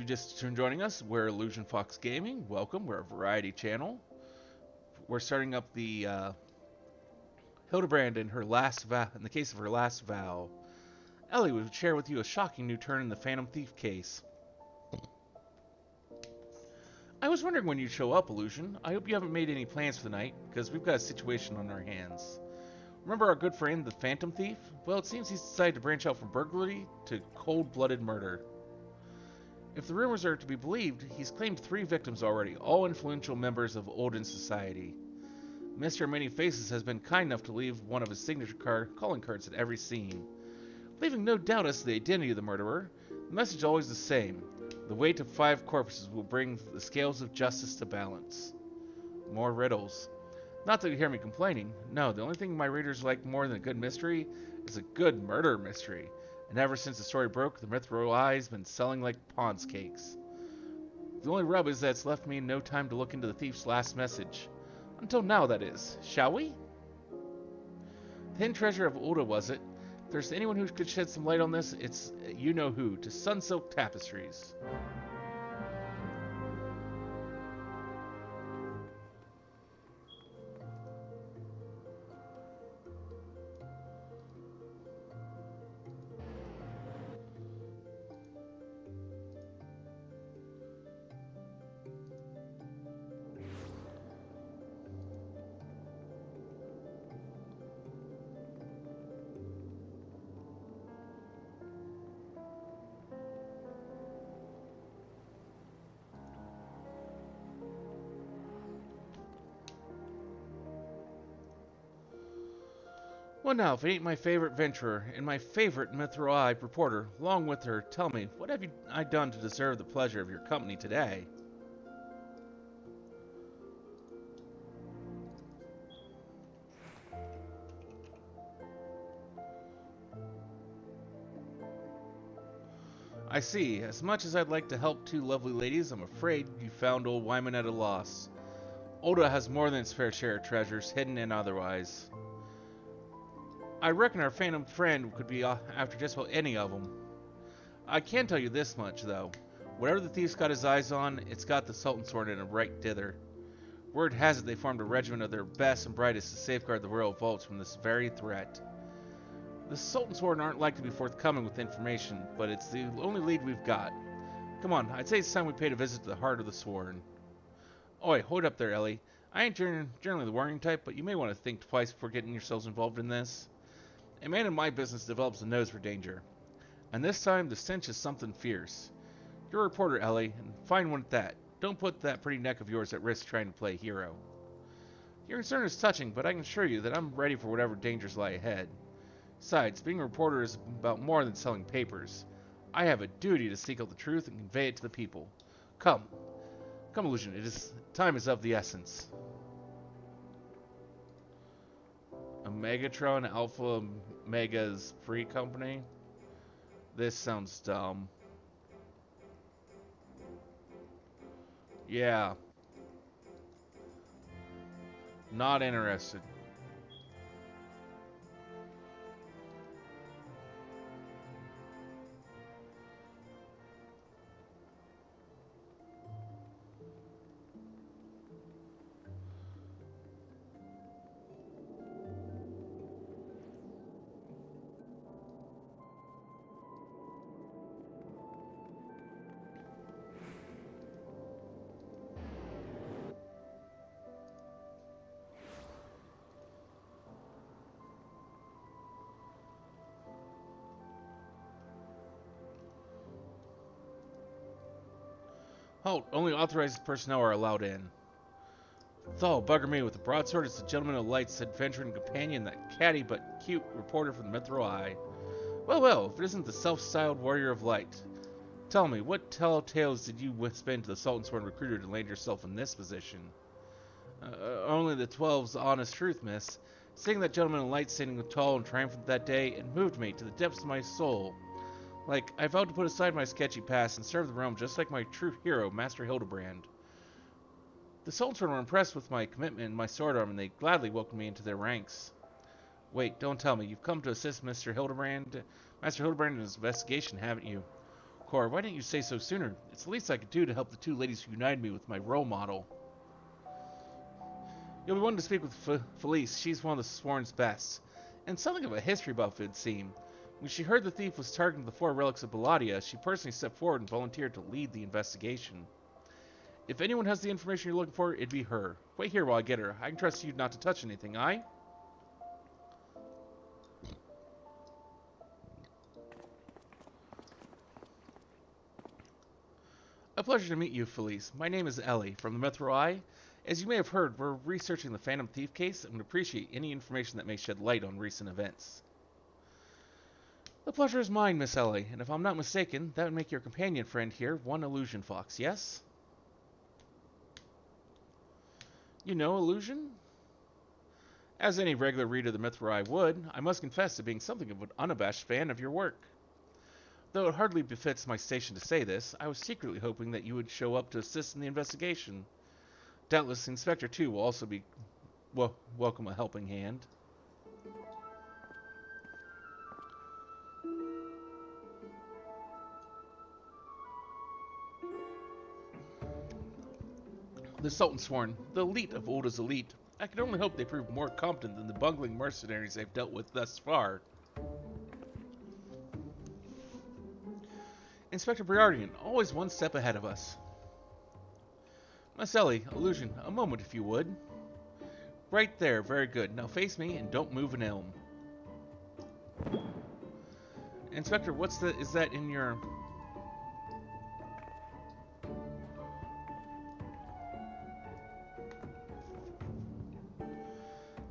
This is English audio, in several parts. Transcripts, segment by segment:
just joining us, we're Illusion Fox Gaming. Welcome. We're a variety channel. We're starting up the Hildibrand in her last vow. In the case of her last vow, Ellie would share with you a shocking new turn in the Phantom Thief case. I was wondering when you'd show up, Illusion. I hope you haven't made any plans for the night, because we've got a situation on our hands. Remember our good friend, the Phantom Thief? Well, it seems he's decided to branch out from burglary to cold-blooded murder. If the rumors are to be believed, he's claimed 3 victims already, all influential members of Olden society. Mr. Many Faces has been kind enough to leave one of his signature calling cards at every scene. Leaving no doubt as to the identity of the murderer, the message is always the same. The weight of 5 corpses will bring the scales of justice to balance. More riddles. Not that you hear me complaining. No, the only thing my readers like more than a good mystery is a good murder mystery. And ever since the story broke, the Mithril Eye's been selling like Pond's cakes. The only rub is that it's left me no time to look into the thief's last message. Until now, that is. Shall we? The hidden treasure of Ulda, was it? If there's anyone who could shed some light on this, it's you-know-who, to Sunsilk Tapestries. Well now, if it ain't my favorite venturer, and my favorite Mithril Eye reporter, along with her, tell me, what have I done to deserve the pleasure of your company today? I see. As much as I'd like to help 2 lovely ladies, I'm afraid you found old Wyman at a loss. Oda has more than its fair share of treasures, hidden and otherwise. I reckon our phantom friend could be after just about any of them. I can tell you this much, though. Whatever the thief's got his eyes on, it's got the Sultan sword in a right dither. Word has it they formed a regiment of their best and brightest to safeguard the royal vaults from this very threat. The Sultan sword aren't likely to be forthcoming with information, but it's the only lead we've got. Come on, I'd say it's time we paid a visit to the heart of the Sworn. Oi, hold up there, Ellie. I ain't generally the worrying type, but you may want to think twice before getting yourselves involved in this. A man in my business develops a nose for danger. And this time, the stench is something fierce. You're a reporter, Ellie, and fine one at that. Don't put that pretty neck of yours at risk trying to play hero. Your concern is touching, but I can assure you that I'm ready for whatever dangers lie ahead. Besides, being a reporter is about more than selling papers. I have a duty to seek out the truth and convey it to the people. Come. Come, Illusion, time is of the essence. A Megatron Alpha Mega's free company? This sounds dumb. Yeah. Not interested. Halt, only authorized personnel are allowed in. Thal, bugger me, with the broadsword is the gentleman of lights, adventure and companion, that catty but cute reporter from the Mithril Eye. Well, well, if it isn't the self-styled warrior of light. Tell me, what tales did you spin to the Sultan Sworn recruiter to land yourself in this position? Only the 12's honest truth, miss. Seeing that gentleman in light standing tall and triumphant that day, it moved me to the depths of my soul. Like, I vowed to put aside my sketchy past and serve the realm just like my true hero, Master Hildibrand. The Sultans were impressed with my commitment and my sword arm, and they gladly welcomed me into their ranks. Wait, don't tell me. You've come to assist Master Hildibrand in his investigation, haven't you? Cor, why didn't you say so sooner? It's the least I could do to help the two ladies who united me with my role model. You'll be wanting to speak with Felice. She's one of the Sworn's best. And something of a history buff, it would seem. When she heard the thief was targeting the 4 relics of Belladia, she personally stepped forward and volunteered to lead the investigation. If anyone has the information you're looking for, it'd be her. Wait here while I get her. I can trust you not to touch anything, aye? A pleasure to meet you, Felice. My name is Ellie, from the Metro Eye. As you may have heard, we're researching the Phantom Thief case and would appreciate any information that may shed light on recent events. The pleasure is mine, Miss Ellie, and if I'm not mistaken, that would make your companion friend here one Illusion Fox, yes? You know Illusion? As any regular reader of the Mithrai would, I must confess to being something of an unabashed fan of your work. Though it hardly befits my station to say this, I was secretly hoping that you would show up to assist in the investigation. Doubtless the Inspector, too, will also be welcome a helping hand. The Sultan Sworn, the elite of Ulda's elite. I can only hope they prove more competent than the bungling mercenaries they've dealt with thus far. Inspector Briardian, always one step ahead of us. Miss Ellie, Illusion, a moment if you would. Right there, very good. Now face me and don't move an elm. Inspector, is that in your...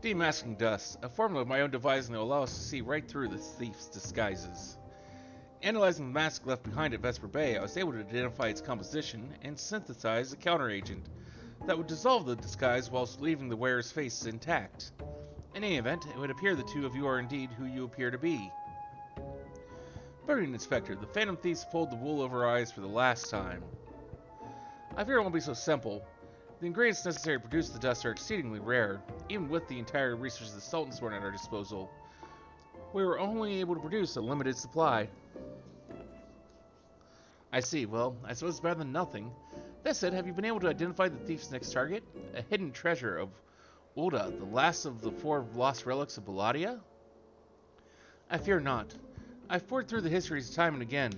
Demasking dust, a formula of my own devising that will allow us to see right through the thief's disguises. Analyzing the mask left behind at Vesper Bay, I was able to identify its composition and synthesize a counteragent that would dissolve the disguise whilst leaving the wearer's face intact. In any event, it would appear the two of you are indeed who you appear to be. Brilliant, Inspector. The Phantom Thieves pulled the wool over our eyes for the last time. I fear it won't be so simple. The ingredients necessary to produce the dust are exceedingly rare, even with the entire research of the Sultan Sworn at our disposal. We were only able to produce a limited supply. I see. Well, I suppose it's better than nothing. That said, have you been able to identify the thief's next target? A hidden treasure of Ulda, the last of the 4 lost relics of Belladia? I fear not. I've poured through the histories time and again.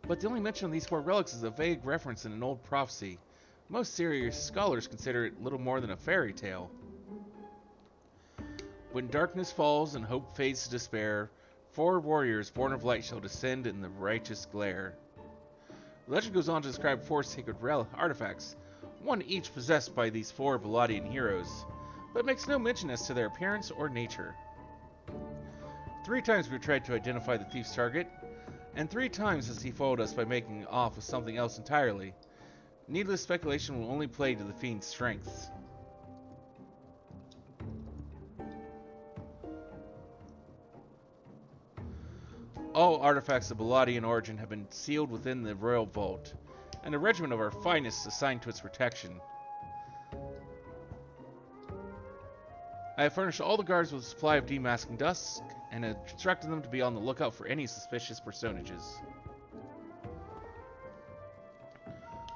But the only mention of these 4 relics is a vague reference in an old prophecy. Most serious scholars consider it little more than a fairy tale. When darkness falls and hope fades to despair, 4 warriors born of light shall descend in the righteous glare. The legend goes on to describe 4 sacred artifacts, one each possessed by these 4 Belladian heroes, but makes no mention as to their appearance or nature. 3 times we tried to identify the thief's target, and 3 times has he followed us by making off with something else entirely. Needless speculation will only play to the fiend's strengths. All artifacts of Belladian origin have been sealed within the royal vault, and a regiment of our finest assigned to its protection. I have furnished all the guards with a supply of demasking dust, and have instructed them to be on the lookout for any suspicious personages.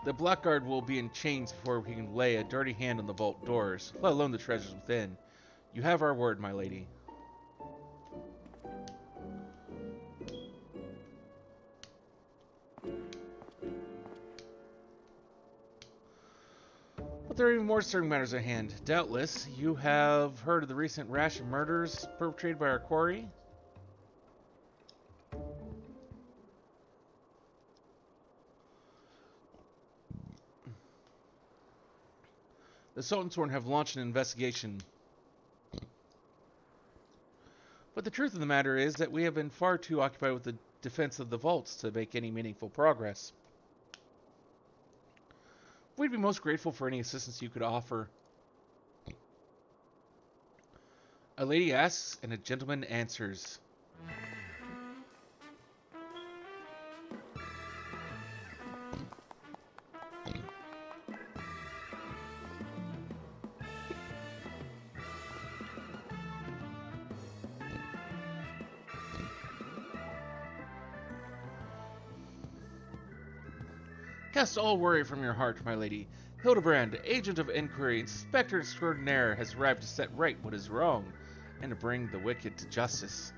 The blackguard will be in chains before he can lay a dirty hand on the vault doors, let alone the treasures within. You have our word, my lady. But there are even more certain matters at hand. Doubtless, you have heard of the recent rash of murders perpetrated by our quarry? The Sultan Sworn have launched an investigation. But the truth of the matter is that we have been far too occupied with the defense of the vaults to make any meaningful progress. We'd be most grateful for any assistance you could offer. A lady asks and a gentleman answers. Cast all worry from your heart, my lady. Hildibrand, agent of inquiry, inspector extraordinaire, has arrived to set right what is wrong, and to bring the wicked to justice.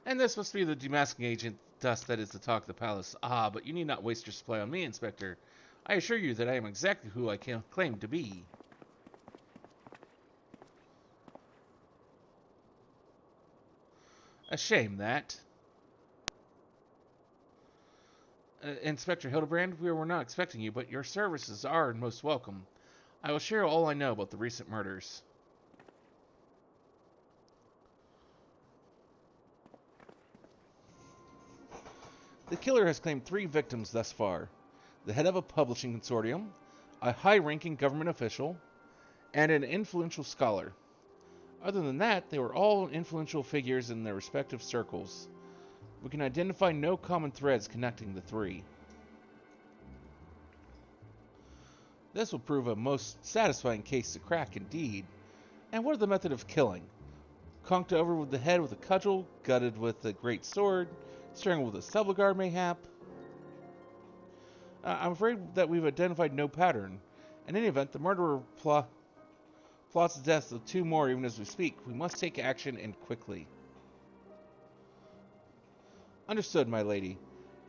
And this must be the demasking agent dust that is the talk of the palace. Ah, but you need not waste your supply on me, Inspector. I assure you that I am exactly who I claim to be. A shame that. Inspector Hildibrand, we were not expecting you, but your services are most welcome. I will share all I know about the recent murders. The killer has claimed 3 victims thus far. The head of a publishing consortium, a high-ranking government official, and an influential scholar. Other than that, they were all influential figures in their respective circles. We can identify no common threads connecting the 3. This will prove a most satisfying case to crack indeed. And what are the method of killing? Conked over with the head with a cudgel, gutted with a great sword, strangled with a stubble guard mayhap? I'm afraid that we've identified no pattern. In any event, the murderer plots the deaths of 2 more even as we speak. We must take action, and quickly. Understood, my lady.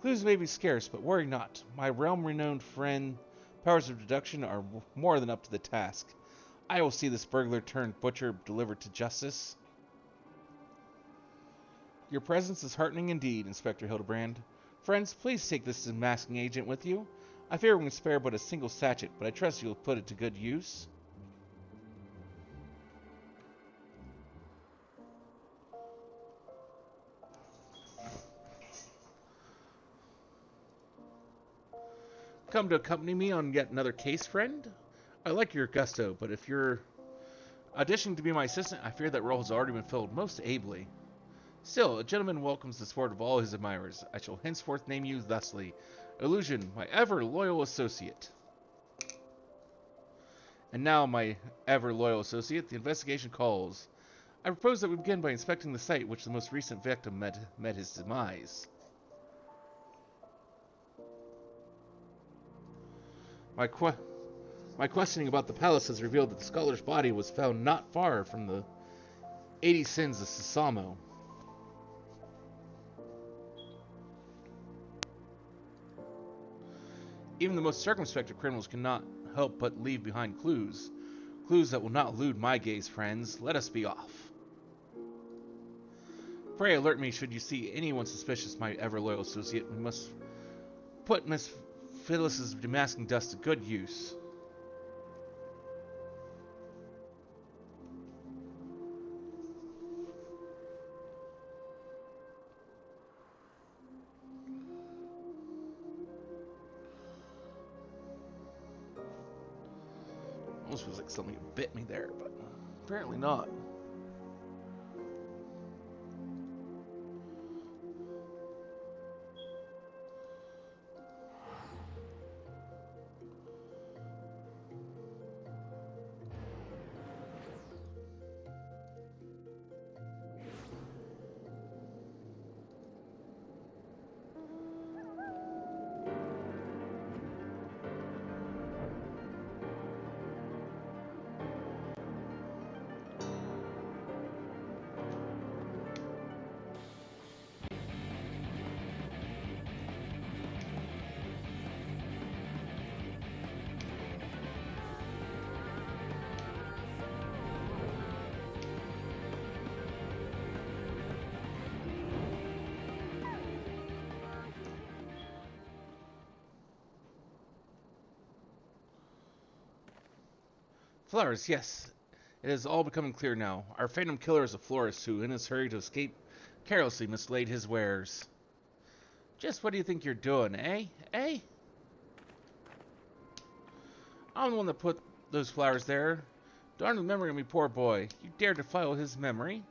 Clues may be scarce, but worry not. My realm-renowned friend powers of deduction are more than up to the task. I will see this burglar turned butcher delivered to justice. Your presence is heartening indeed, Inspector Hildibrand. Friends, please take this masking agent with you. I fear we can spare but a single sachet, but I trust you'll put it to good use. Come to accompany me on yet another case, friend? I like your gusto, but if you're auditioning to be my assistant, I fear that role has already been filled most ably. Still, a gentleman welcomes the support of all his admirers. I shall henceforth name you thusly, Illusion, my ever-loyal associate. And now, my ever-loyal associate, the investigation calls. I propose that we begin by inspecting the site which the most recent victim met his demise. My questioning about the palace has revealed that the scholar's body was found not far from the 80 sins of Sasamo. Even the most circumspect of criminals cannot help but leave behind clues. Clues that will not elude my gaze, friends. Let us be off. Pray alert me should you see anyone suspicious, my ever-loyal associate. We must put Miss Phyllis's demasking dust to good use. Almost feels like something bit me there, but apparently not. Flowers, yes. It is all becoming clear now. Our phantom killer is a florist who, in his hurry to escape, carelessly mislaid his wares. Just what do you think you're doing, eh? Eh? I'm the one that put those flowers there. Darn the memory of me poor boy. You dared to defile his memory?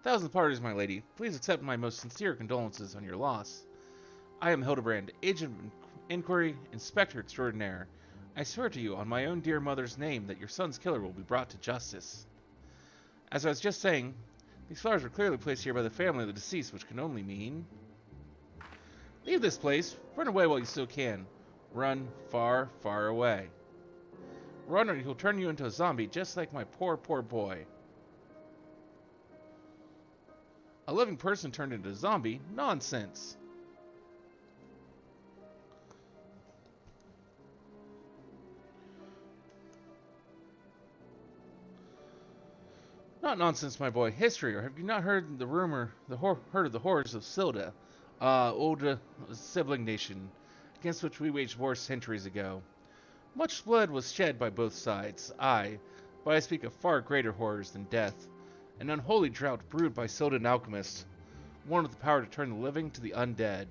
1,000 pardons, my lady. Please accept my most sincere condolences on your loss. I am Hildibrand, agent of inquiry, inspector extraordinaire. I swear to you, on my own dear mother's name, that your son's killer will be brought to justice. As I was just saying, these flowers were clearly placed here by the family of the deceased, which can only mean... Leave this place. Run away while you still can. Run far, far away. Run or he'll turn you into a zombie just like my poor, poor boy. A living person turned into a zombie? Nonsense. Not nonsense, my boy. History, or have you not heard the rumor, heard of the horrors of Silda, old sibling nation, against which we waged war centuries ago? Much blood was shed by both sides, aye, but I speak of far greater horrors than death. An unholy drought brewed by Sildan alchemists, one with the power to turn the living to the undead.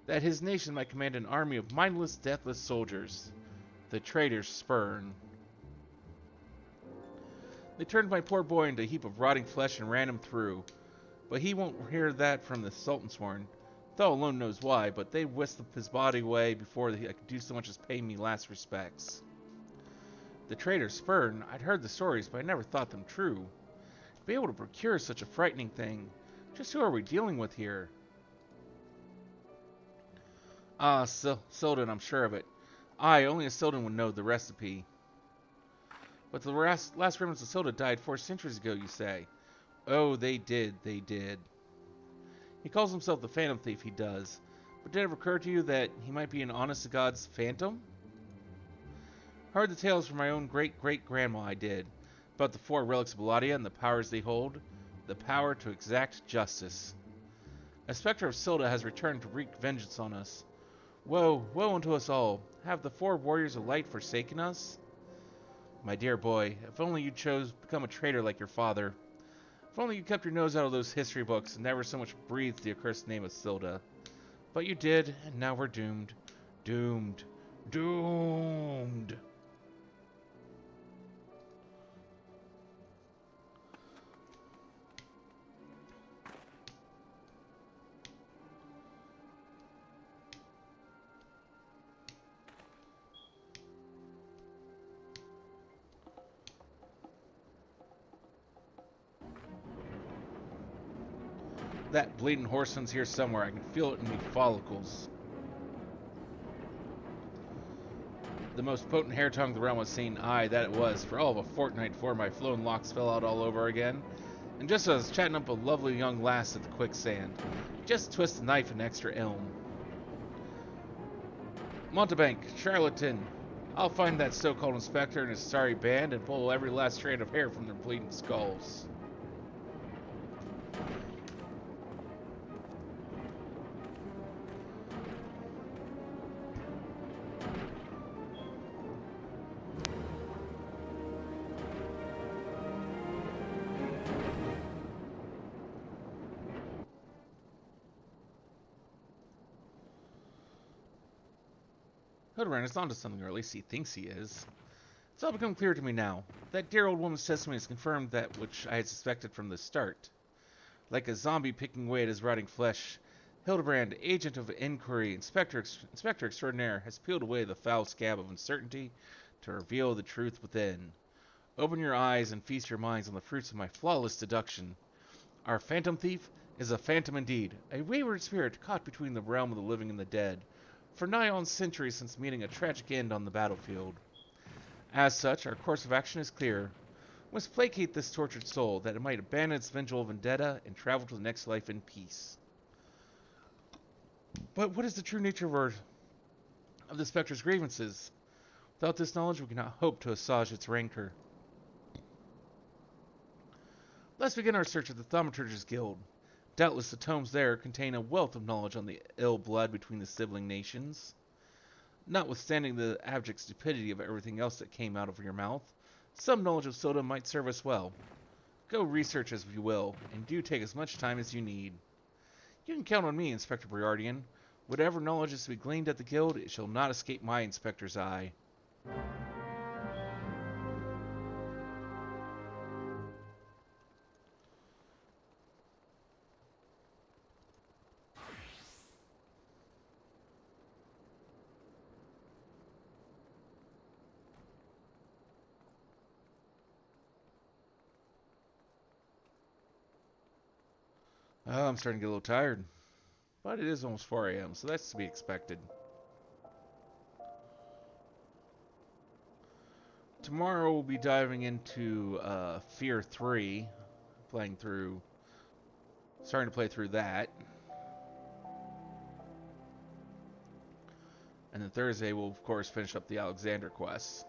That his nation might command an army of mindless, deathless soldiers. The traitors spurn. They turned my poor boy into a heap of rotting flesh and ran him through. But he won't hear that from the Sultansworn. Thou alone knows why, but they whisked his body away before I could do so much as pay me last respects. The traitor Spurn, I'd heard the stories, but I never thought them true. To be able to procure such a frightening thing, just who are we dealing with here? Ah, Sildan, I'm sure of it. Only a Sildan would know the recipe. But the last remnants of Silda died 4 centuries ago, you say? Oh, they did. He calls himself the Phantom Thief, he does. But did it ever occur to you that he might be an honest-to-God's phantom? Heard the tales from my own great-great-grandma, I did. About the 4 relics of Eladia and the powers they hold. The power to exact justice. A specter of Silda has returned to wreak vengeance on us. Woe unto us all. Have the 4 warriors of light forsaken us? My dear boy, if only you chose to become a traitor like your father. If only you kept your nose out of those history books and never so much breathed the accursed name of Silda. But you did, and now we're doomed. Doomed. Doomed! That bleeding horseman's here somewhere. I can feel it in me follicles. The most potent hair tongue the realm has seen. Aye, that it was. For all of a fortnight before my flowing locks fell out all over again. And just as I was chatting up a lovely young lass at the quicksand, just twist the knife and extra elm. Montebank, charlatan. I'll find that so-called inspector and his sorry band and pull every last strand of hair from their bleeding skulls. Hildibrand is onto something, or at least he thinks he is. It's all become clear to me now. That dear old woman's testimony has confirmed that which I had suspected from the start. Like a zombie picking away at his rotting flesh, Hildibrand, agent of inquiry, inspector extraordinaire, has peeled away the foul scab of uncertainty to reveal the truth within. Open your eyes and feast your minds on the fruits of my flawless deduction. Our phantom thief is a phantom indeed, a wayward spirit caught between the realm of the living and the dead, for nigh on centuries since meeting a tragic end on the battlefield. As such, our course of action is clear. We must placate this tortured soul, that it might abandon its vengeful vendetta and travel to the next life in peace. But what is the true nature of the Spectre's grievances? Without this knowledge, we cannot hope to assuage its rancor. Let's begin our search of the Thaumaturge's Guild. Doubtless the tomes there contain a wealth of knowledge on the ill blood between the sibling nations. Notwithstanding the abject stupidity of everything else that came out of your mouth, some knowledge of Soda might serve us well. Go research as you will, and do take as much time as you need. You can count on me, Inspector Briardian. Whatever knowledge is to be gleaned at the guild, it shall not escape my inspector's eye. Oh, I'm starting to get a little tired. but it is almost 4 a.m., so that's to be expected. Tomorrow we'll be diving into Fear 3, starting to play through that. And then Thursday we'll of course finish up the Alexander quests.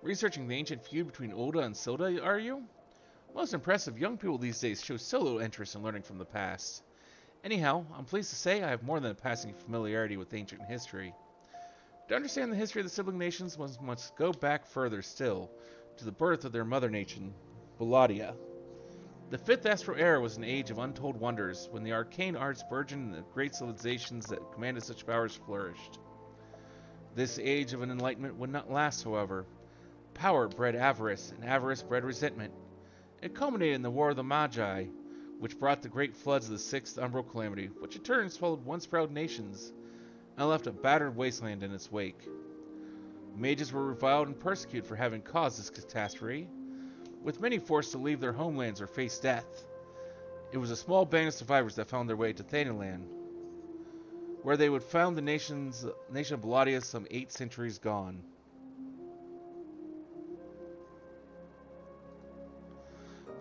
Researching the ancient feud between Ulda and Silda, are you? Most impressive, young people these days show so little interest in learning from the past. Anyhow, I'm pleased to say I have more than a passing familiarity with ancient history. To understand the history of the sibling nations, one must go back further still, to the birth of their mother nation, Buladia. The Fifth Astral Era was an age of untold wonders, when the arcane arts burgeoned and the great civilizations that commanded such powers flourished. This age of enlightenment would not last, however. Power bred avarice, and avarice bred resentment. It culminated in the War of the Magi, which brought the great floods of the Sixth Umbral Calamity, which in turn swallowed once proud nations, and left a battered wasteland in its wake. Mages were reviled and persecuted for having caused this catastrophe, with many forced to leave their homelands or face death. It was a small band of survivors that found their way to Thanalan, where they would found the nation of Buladia some 8 centuries gone.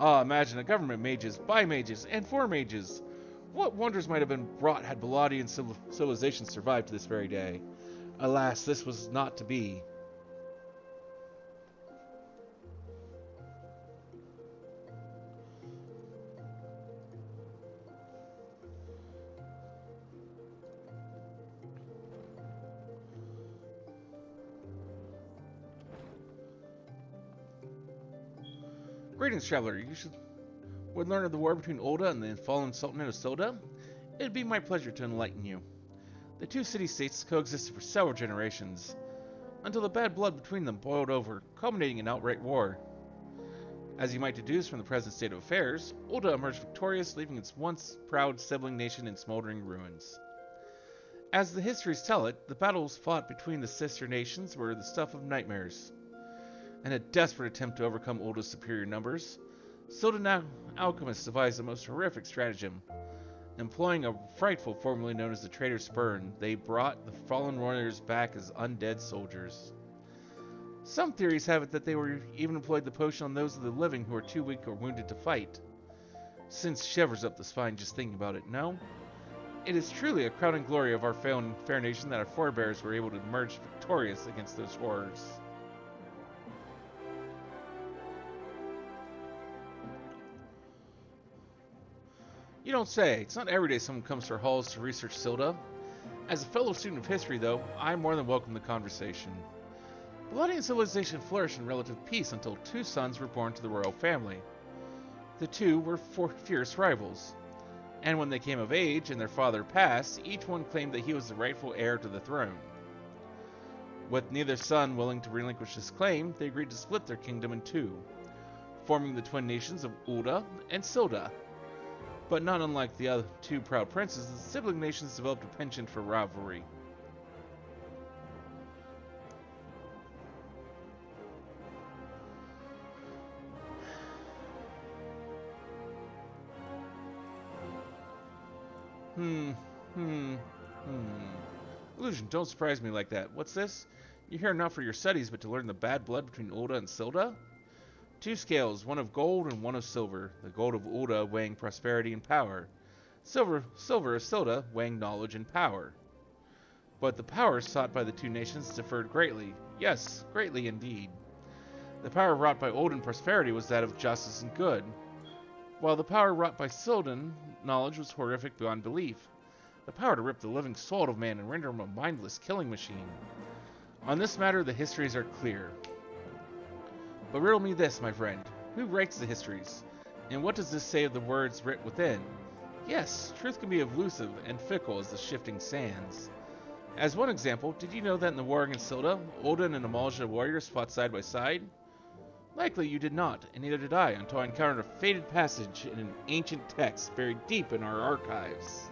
Ah, imagine a government mages, by mages, and for mages. What wonders might have been wrought had Baladian civilization survived to this very day? Alas, this was not to be. Greetings, traveler. You would learn of the war between Ulda and the fallen Sultanate of Silda? It would be my pleasure to enlighten you. The two city-states coexisted for several generations, until the bad blood between them boiled over, culminating in outright war. As you might deduce from the present state of affairs, Ulda emerged victorious, leaving its once proud sibling nation in smoldering ruins. As the histories tell it, the battles fought between the sister nations were the stuff of nightmares. In a desperate attempt to overcome Ulda's superior numbers, Sildan alchemists devised the most horrific stratagem. Employing a frightful formula known as the Traitor's Spurn, they brought the fallen warriors back as undead soldiers. Some theories have it that they were even employed the potion on those of the living who are too weak or wounded to fight. Sends shivers up the spine just thinking about it, no? It is truly a crowning glory of our fair nation that our forebears were able to emerge victorious against those horrors. You don't say. It's not every day someone comes to our halls to research Silda. As a fellow student of history, though, I more than welcome the conversation. Baladian civilization flourished in relative peace until 2 sons were born to the royal family. The 2 were fierce rivals, and when they came of age and their father passed, each one claimed that he was the rightful heir to the throne. With neither son willing to relinquish his claim, they agreed to split their kingdom in 2, forming the twin nations of Ulda and Silda. But not unlike the other 2 proud princes, the sibling nations developed a penchant for rivalry. Illusion, don't surprise me like that. What's this? You're here not for your studies, but to learn the bad blood between Ulda and Silda? 2 scales, one of gold and one of silver. The gold of Ulda weighing prosperity and power. Silver of Silda weighing knowledge and power. But the power sought by the 2 nations differed greatly. Yes, greatly indeed. The power wrought by Uldan prosperity was that of justice and good, while the power wrought by Sildan knowledge was horrific beyond belief. The power to rip the living soul out of man and render him a mindless killing machine. On this matter, the histories are clear. But riddle me this, my friend. Who writes the histories? And what does this say of the words writ within? Yes, truth can be elusive and fickle as the shifting sands. As one example, did you know that in the war against Silda, Uldan and Amalja warriors fought side by side? Likely you did not, and neither did I, until I encountered a faded passage in an ancient text buried deep in our archives.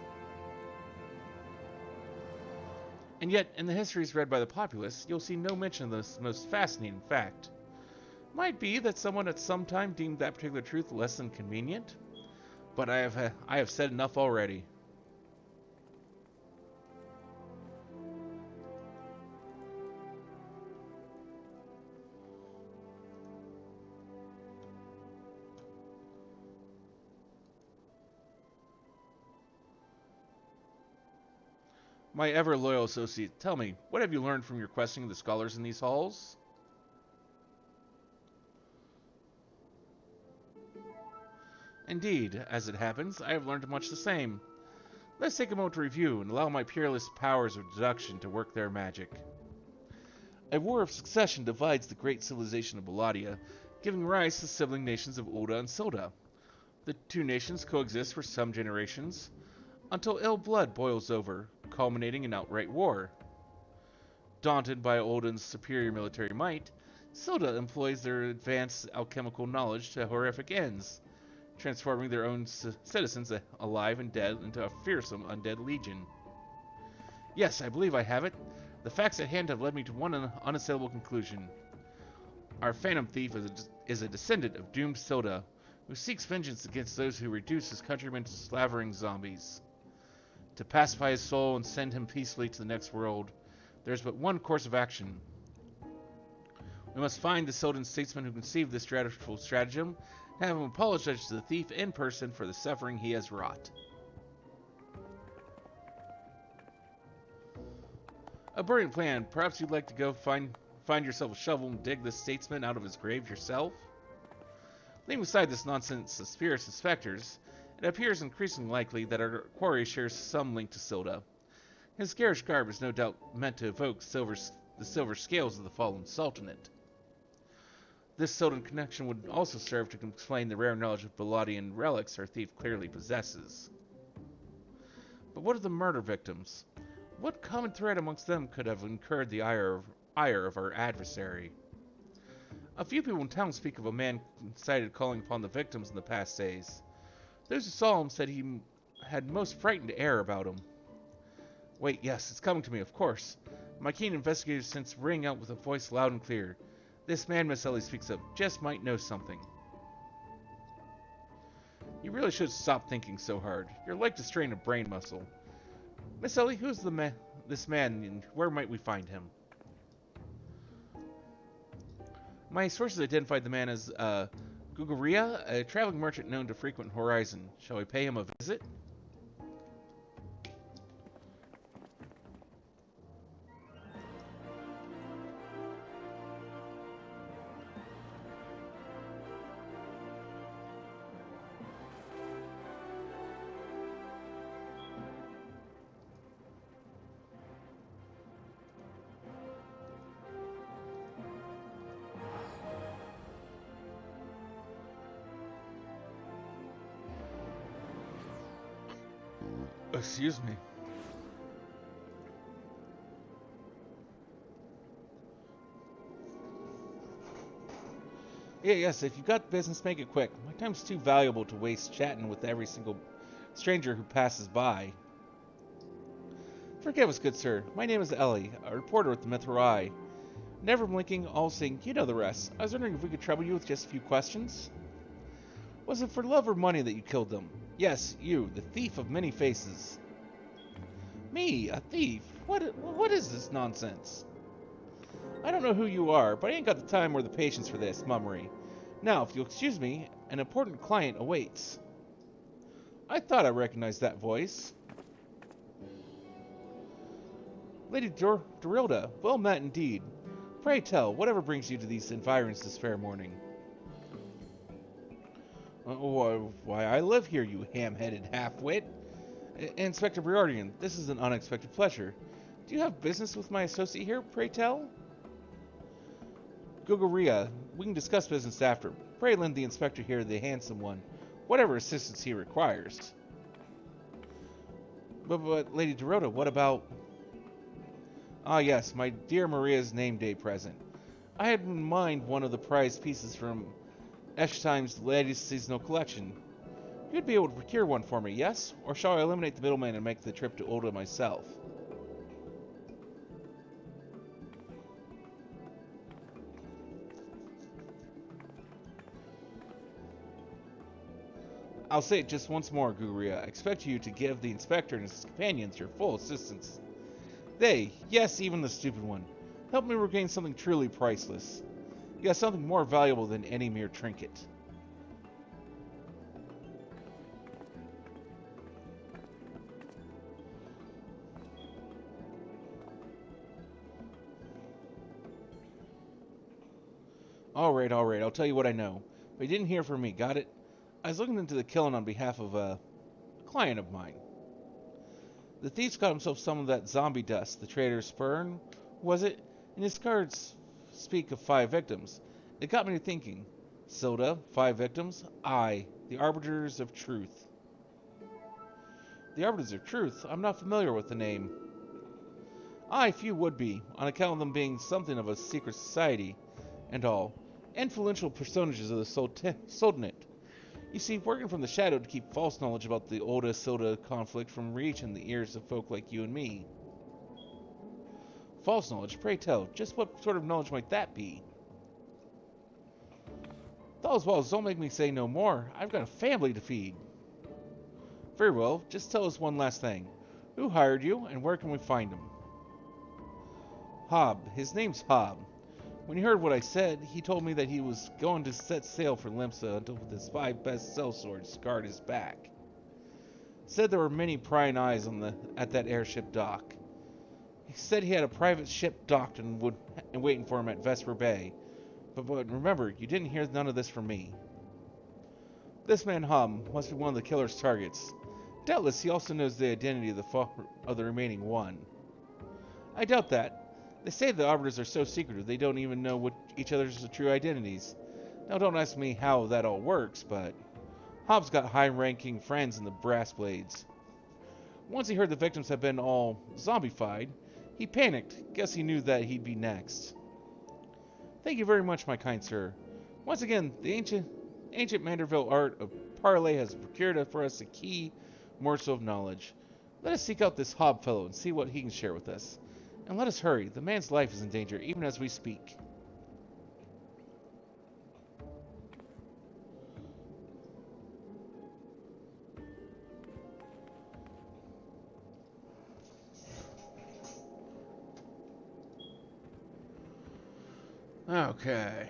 And yet, in the histories read by the populace, you'll see no mention of this most fascinating fact. Might be that someone at some time deemed that particular truth less than convenient, but I have said enough already. My ever-loyal associate, tell me, what have you learned from your questioning the scholars in these halls? Indeed, as it happens, I have learned much the same. Let's take a moment to review and allow my peerless powers of deduction to work their magic. A war of succession divides the great civilization of Baladia, giving rise to the sibling nations of Ulda and Silda. The two nations coexist for some generations, until ill blood boils over, culminating in outright war. Daunted by Uldan's superior military might, Silda employs their advanced alchemical knowledge to horrific ends, transforming their own citizens, alive and dead, into a fearsome undead legion. Yes, I believe I have it. The facts at hand have led me to one unassailable conclusion. Our Phantom Thief is a descendant of doomed Silda, who seeks vengeance against those who reduce his countrymen to slavering zombies. To pacify his soul and send him peacefully to the next world, there is but one course of action. We must find the Sildan statesman who conceived this dreadful stratagem, and have him apologize to the thief in person for the suffering he has wrought. A brilliant plan. Perhaps you'd like to go find yourself a shovel and dig this statesman out of his grave yourself? Leaving aside this nonsense of spirits and specters, it appears increasingly likely that our quarry shares some link to Silda. His garish garb is no doubt meant to evoke the silver scales of the fallen Sultanate. This Sildan connection would also serve to explain the rare knowledge of Baladian relics our thief clearly possesses. But what of the murder victims? What common thread amongst them could have incurred the ire of our adversary? A few people in town speak of a man cited calling upon the victims in the past days. Those who saw him said he had most frightened air about him. Wait, yes, it's coming to me, of course. My keen investigative sense rang out with a voice loud and clear. This man Miss Ellie speaks of just might know something. You really should stop thinking so hard. You're like to strain a brain muscle. Miss Ellie, who's this man, and where might we find him? My sources identified the man as Guguria, a traveling merchant known to frequent Horizon. Shall we pay him a visit? Excuse me. Yes, if you've got business, make it quick. My time's too valuable to waste chatting with every single stranger who passes by. Forgive us, good sir. My name is Ellie, a reporter with the Mithra Eye. Never blinking, all seeing, you know the rest. I was wondering if we could trouble you with just a few questions. Was it for love or money that you killed them? Yes, you, the thief of many faces. Me, a thief? What is this nonsense? I don't know who you are, but I ain't got the time or the patience for this mummery. Now, if you'll excuse me, an important client awaits. I thought I recognized that voice. Lady Dorilda, well met indeed. Pray tell, whatever brings you to these environs this fair morning? Why, I live here, you ham-headed half-wit. Inspector Briardian, this is an unexpected pleasure. Do you have business with my associate here, pray tell? Guguria, we can discuss business after. Pray lend the inspector here the handsome one, whatever assistance he requires. But Lady Dorota, what about... Ah yes, my dear Maria's name day present. I had in mind one of the prized pieces from Eshtime's latest seasonal collection. You'd be able to procure one for me, yes? Or shall I eliminate the middleman and make the trip to Ulda myself? I'll say it just once more, Guguria. I expect you to give the inspector and his companions your full assistance. They, yes, even the stupid one, help me regain something truly priceless. Yes, something more valuable than any mere trinket. Alright, I'll tell you what I know. But you didn't hear from me, got it? I was looking into the killing on behalf of a client of mine. The thief's got himself some of that zombie dust, the traitor's sperm, was it? And his cards speak of 5 victims. It got me to thinking. Soda, 5 victims? Aye, the Arbiters of Truth. The Arbiters of Truth? I'm not familiar with the name. Aye, few would be, on account of them being something of a secret society, and all. Influential personages of the Sultanate. You see, working from the shadow to keep false knowledge about the Oda-Soda conflict from reaching the ears of folk like you and me. False knowledge? Pray tell, just what sort of knowledge might that be? Those walls don't make me say no more. I've got a family to feed. Very well, just tell us one last thing. Who hired you, and where can we find him? Hob. His name's Hob. When he heard what I said, he told me that he was going to set sail for Limsa until his 5 best sellswords guard his back. Said there were many prying eyes at that airship dock. He said he had a private ship docked and waiting for him at Vesper Bay. But remember, you didn't hear none of this from me. This man Hob must be one of the killer's targets. Doubtless he also knows the identity of the remaining one. I doubt that. They say the arbiters are so secretive they don't even know what each other's true identities. Now don't ask me how that all works, but Hobbs got high-ranking friends in the Brass Blades. Once he heard the victims had been all zombified, he panicked. Guess he knew that he'd be next. Thank you very much, my kind sir. Once again, the ancient Manderville art of parley has procured for us a key morsel of knowledge. Let us seek out this Hob fellow and see what he can share with us. And let us hurry. The man's life is in danger, even as we speak. Okay.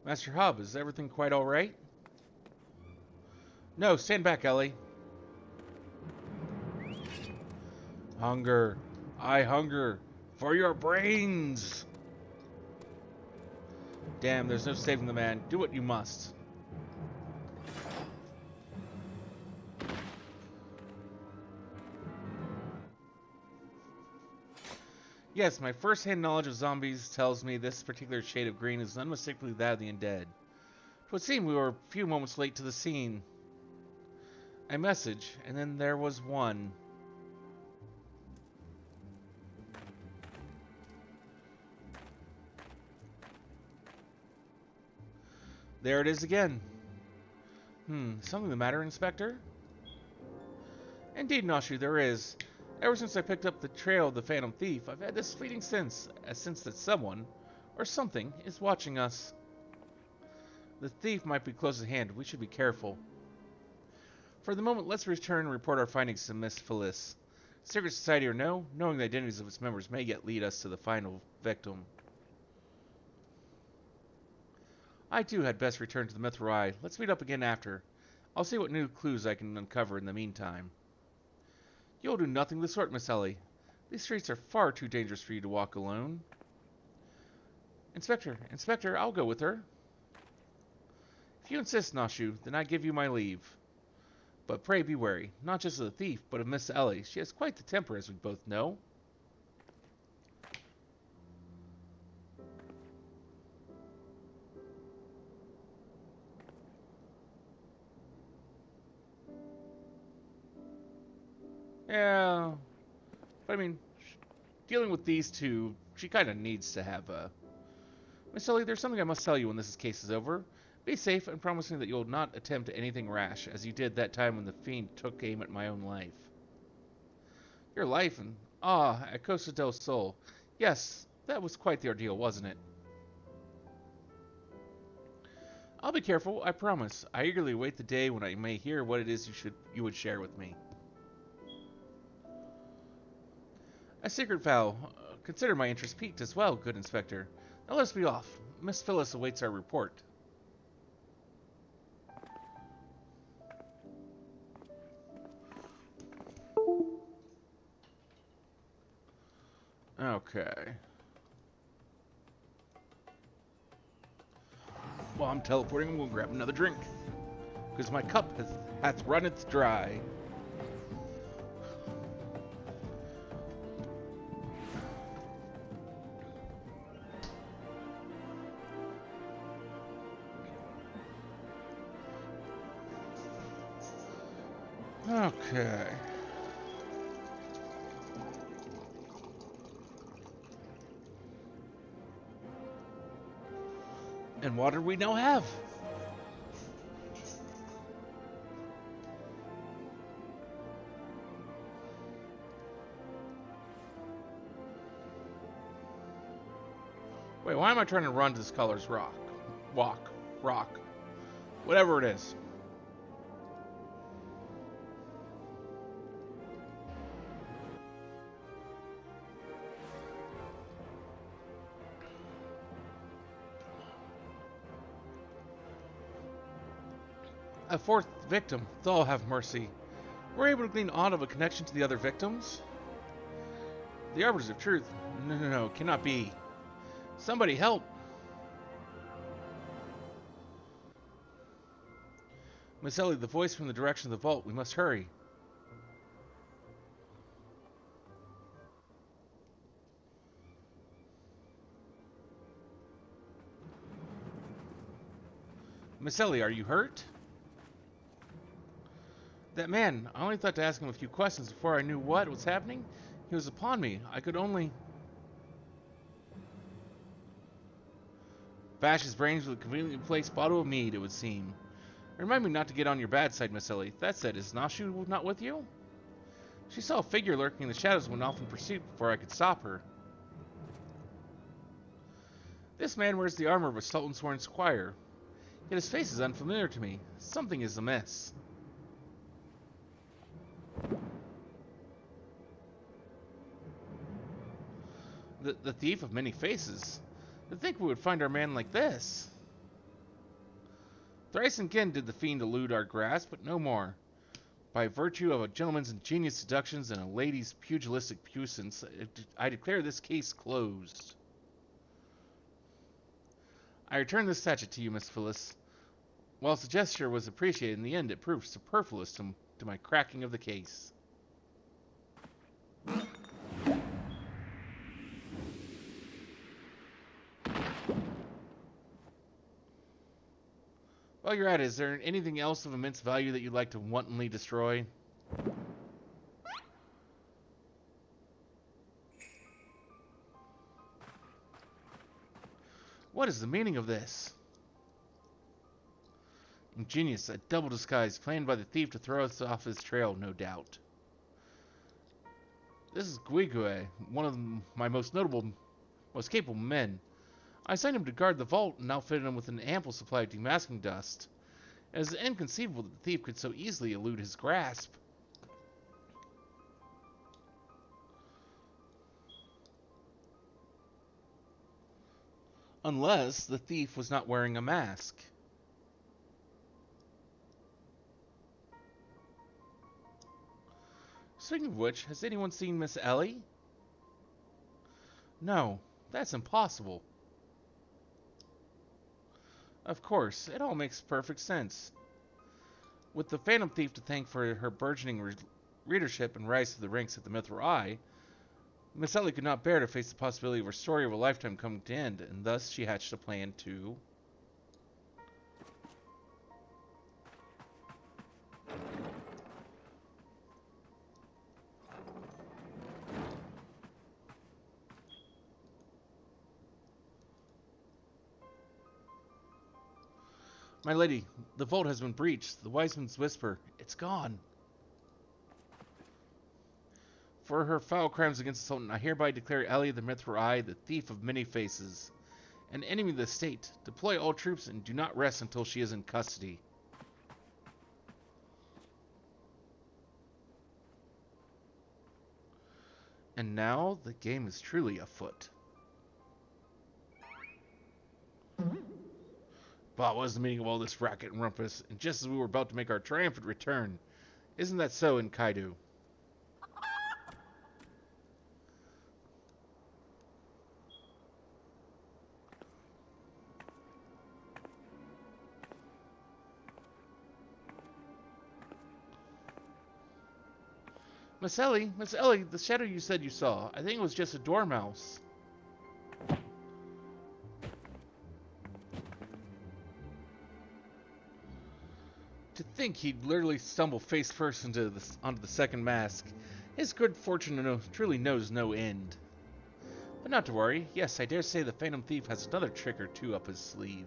Master Hob, is everything quite alright? No, stand back, Ellie. Hunger. I hunger for your brains. Damn, there's no saving the man. Do what you must. Yes, my first-hand knowledge of zombies tells me this particular shade of green is unmistakably that of the undead. It would seem we were a few moments late to the scene. A message, and then there was one. There it is again. Something the matter, Inspector? Indeed, Noshu, there is. Ever since I picked up the trail of the Phantom Thief, I've had this fleeting sense that someone, or something, is watching us. The thief might be close at hand. We should be careful. For the moment, let's return and report our findings to Miss Phyllis. Secret society or no, knowing the identities of its members may yet lead us to the final victim. I too had best return to the Mithrai. Let's meet up again after. I'll see what new clues I can uncover in the meantime. You'll do nothing of the sort, Miss Ellie. These streets are far too dangerous for you to walk alone. Inspector, I'll go with her. If you insist, Noshu, then I give you my leave. But pray be wary, not just of the thief, but of Miss Ellie. She has quite the temper, as we both know. Yeah, but I mean, dealing with these two, she kind of needs to have a... Miss Ellie, there's something I must tell you when this case is over. Be safe and promise me that you'll not attempt anything rash, as you did that time when the fiend took aim at my own life. Your life and at Costa del Sol. Yes, that was quite the ordeal, wasn't it? I'll be careful, I promise. I eagerly await the day when I may hear what it is you would share with me. A secret vow. Consider my interest piqued as well, good Inspector. Now let's be off. Miss Phyllis awaits our report. Okay. While I'm teleporting, we'll grab another drink. Because my cup hath runneth dry. Okay. And water we now have. Wait, why am I trying to run to this color's rock? Rock. Whatever it is. A fourth victim. Thou have mercy. We're able to glean aught of a connection to the other victims? The Arbiters of Truth. No, cannot be. Somebody help! Miss Ellie, the voice from the direction of the vault. We must hurry. Miss Ellie, are you hurt? That man, I only thought to ask him a few questions before I knew what was happening. He was upon me. I could only bash his brains with a conveniently placed bottle of mead, it would seem. Remind me not to get on your bad side, Miss Ellie. That said, is Nashu not with you? She saw a figure lurking in the shadows and went off in pursuit before I could stop her. This man wears the armor of a Sultan sworn squire. Yet his face is unfamiliar to me. Something is amiss. The thief of many faces. To think we would find our man like this. Thrice again did the fiend elude our grasp, but no more. By virtue of a gentleman's ingenious seductions and a lady's pugilistic puissance, I declare this case closed. I return this sachet to you, Miss Phyllis. Whilst the gesture was appreciated, in the end it proved superfluous to my cracking of the case. While you're at it, is there anything else of immense value that you'd like to wantonly destroy? What is the meaning of this? Ingenious, a double disguise planned by the thief to throw us off his trail, no doubt. This is Guigue, one of my most capable men. I assigned him to guard the vault and outfitted him with an ample supply of demasking dust. It is inconceivable that the thief could so easily elude his grasp. Unless the thief was not wearing a mask. Speaking of which, has anyone seen Miss Ellie? No, that's impossible. Of course, it all makes perfect sense. With the Phantom Thief to thank for her burgeoning readership and rise to the ranks at the Mithril Eye, Miss Ellie could not bear to face the possibility of her story of a lifetime coming to end, and thus she hatched a plan to... My lady, the vault has been breached. The wise man's whisper, it's gone. For her foul crimes against the Sultan, I hereby declare Ali the Mithra Eye the thief of many faces, an enemy of the state. Deploy all troops and do not rest until she is in custody. And now the game is truly afoot. But what was the meaning of all this racket and rumpus, and just as we were about to make our triumphant return? Isn't that so in Kaido? Miss Ellie, the shadow you said you saw, I think it was just a dormouse. To think he'd literally stumble face first onto the second mask. His good fortune truly knows no end. But not to worry. Yes, I dare say the Phantom Thief has another trick or two up his sleeve.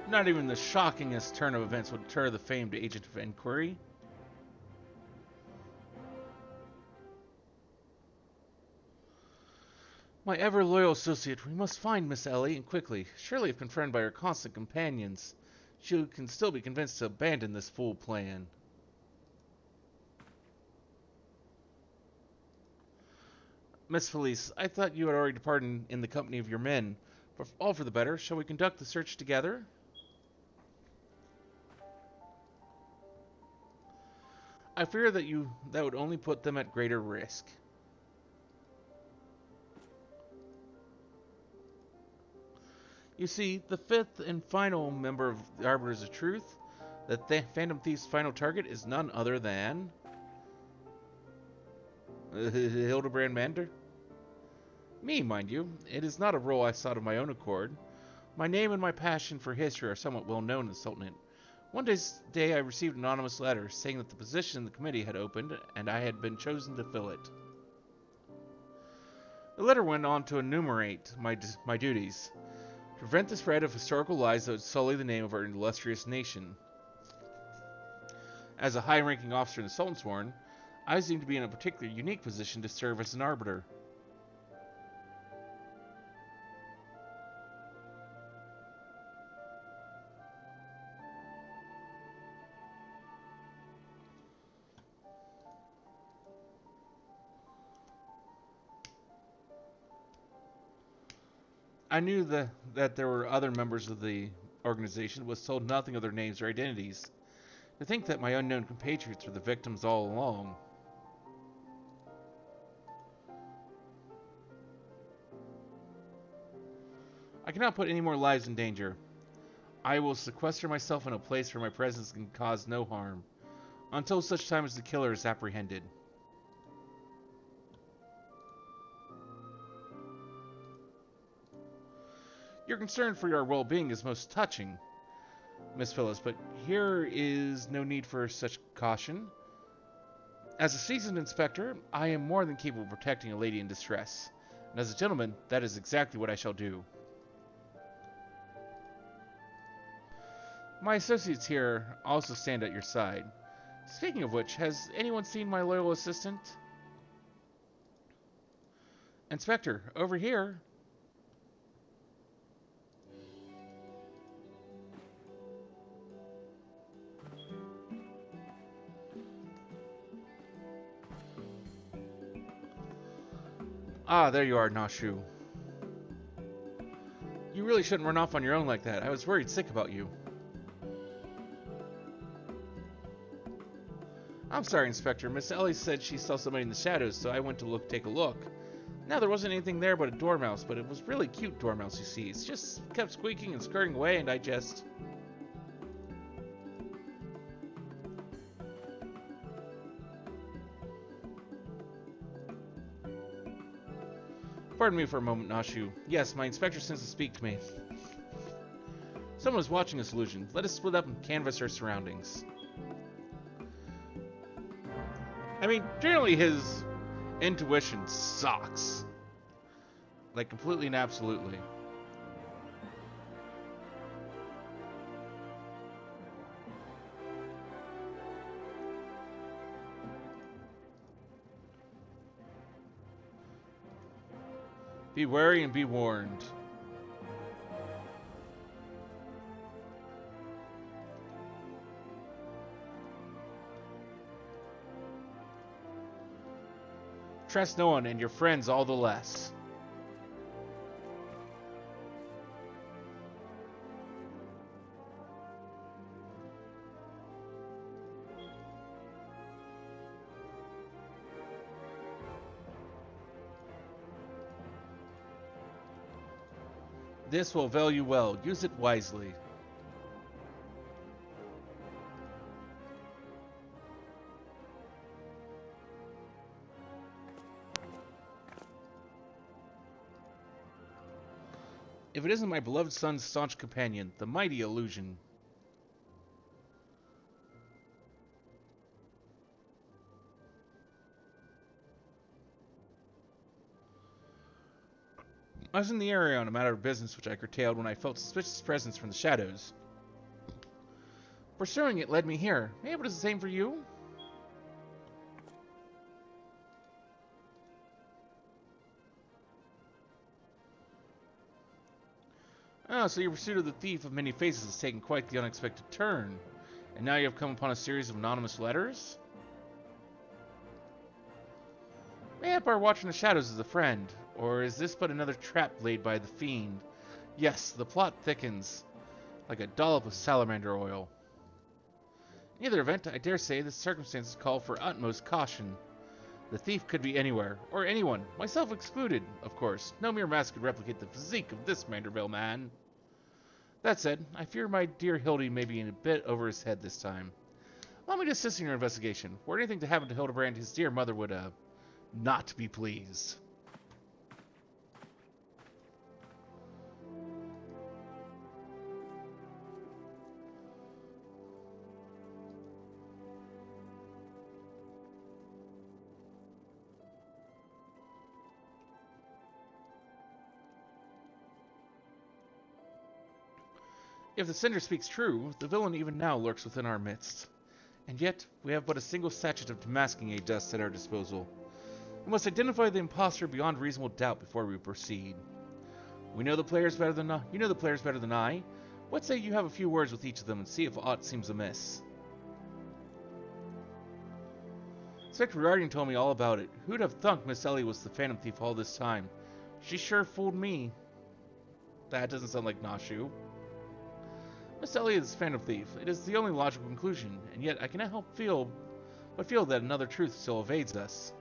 Not even the shockingest turn of events would deter the famed agent of inquiry. My ever-loyal associate, we must find Miss Ellie, and quickly. Surely if confronted by her constant companions, she can still be convinced to abandon this fool plan. Miss Felice, I thought you had already departed in the company of your men, but all for the better. Shall we conduct the search together? I fear that would only put them at greater risk. You see, the fifth and final member of the Arbiters of Truth, the Phantom Thief's final target, is none other than Hildibrand Mander. Me, mind you. It is not a role I sought of my own accord. My name and my passion for history are somewhat well known in the Sultanate. One day I received an anonymous letter saying that the position in the committee had opened and I had been chosen to fill it. The letter went on to enumerate my duties. To prevent the spread of historical lies that would sully the name of our illustrious nation. As a high-ranking officer in the Sultan's Sworn, I seem to be in a particularly unique position to serve as an arbiter. I knew that there were other members of the organization, but was told nothing of their names or identities. To think that my unknown compatriots were the victims all along. I cannot put any more lives in danger. I will sequester myself in a place where my presence can cause no harm, until such time as the killer is apprehended. Your concern for your well-being is most touching, Miss Phyllis, but here is no need for such caution. As a seasoned inspector, I am more than capable of protecting a lady in distress, and as a gentleman, that is exactly what I shall do. My associates here also stand at your side. Speaking of which, has anyone seen my loyal assistant? Inspector, over here. Ah, there you are, Nashu. You really shouldn't run off on your own like that. I was worried sick about you. I'm sorry, Inspector. Miss Ellie said she saw somebody in the shadows, so I went to take a look. Now, there wasn't anything there but a dormouse, but it was really cute dormouse, you see. It just kept squeaking and scurrying away, and I just... Pardon me for a moment, Nashu. Yes, my inspector sends to speak to me. Someone is watching this illusion. Let us split up and canvass our surroundings. I mean, generally his intuition sucks. Like, completely and absolutely. Be wary and be warned. Trust no one and your friends all the less. This will avail you well. Use it wisely. If it isn't my beloved son's staunch companion, the mighty illusion. I was in the area on a matter of business which I curtailed when I felt suspicious presence from the shadows. Pursuing it led me here. Maybe it was the same for you? Ah, so your pursuit of the thief of many faces has taken quite the unexpected turn. And now you have come upon a series of anonymous letters? Mayhap our watch in the shadows is a friend, or is this but another trap laid by the fiend? Yes, the plot thickens, like a dollop of salamander oil. In either event, I dare say the circumstances call for utmost caution. The thief could be anywhere, or anyone, myself excluded, of course. No mere mask could replicate the physique of this Manderville man. That said, I fear my dear Hildy may be in a bit over his head this time. Allow me to assist in your investigation. Were anything to happen to Hildibrand, his dear mother would, not be pleased. If the Cinder speaks true, the villain even now lurks within our midst. And yet, we have but a single sachet of masking aid dust at our disposal. We must identify the impostor beyond reasonable doubt before we proceed. You know the players better than I. What say you have a few words with each of them and see if aught seems amiss? Inspector Guardian told me all about it. Who'd have thunk Miss Ellie was the Phantom Thief all this time? She sure fooled me. That doesn't sound like Nashu. Miss Elliot is a Phantom Thief. It is the only logical conclusion, and yet I cannot help feel that another truth still evades us.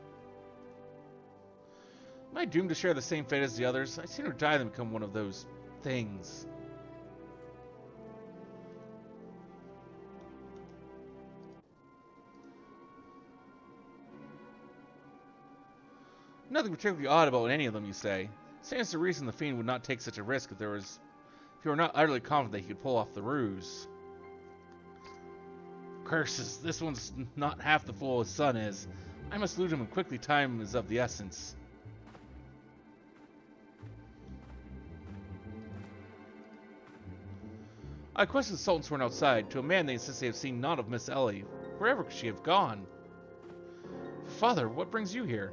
Am I doomed to share the same fate as the others? I'd sooner die than become one of those things. Nothing particularly odd about any of them, you say. Stands to reason the Fiend would not take such a risk if you were not utterly confident that he could pull off the ruse. Curses, this one's not half the fool his son is. I must loot him and quickly, time is of the essence. I questioned the Sultan sworn outside. To a man they insist they have seen naught of Miss Ellie. Wherever could she have gone? Father, what brings you here?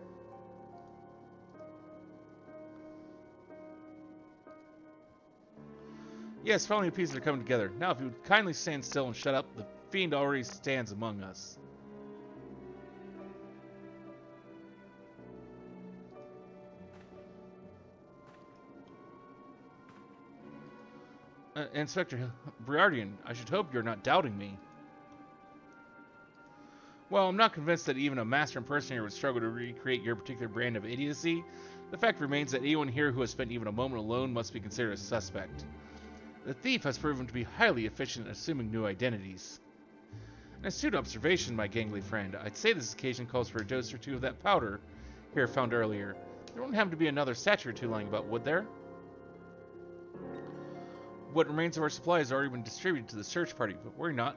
Yes, finally the pieces are coming together. Now, if you would kindly stand still and shut up, the Fiend already stands among us. Inspector Briardian, I should hope you're not doubting me. Well, I'm not convinced that even a master impersonator would struggle to recreate your particular brand of idiocy. The fact remains that anyone here who has spent even a moment alone must be considered a suspect. The thief has proven to be highly efficient at assuming new identities. An astute observation, my gangly friend. I'd say this occasion calls for a dose or two of that powder here found earlier. There wouldn't have to be another statue or two lying about, would there? What remains of our supply has already been distributed to the search party, but worry not.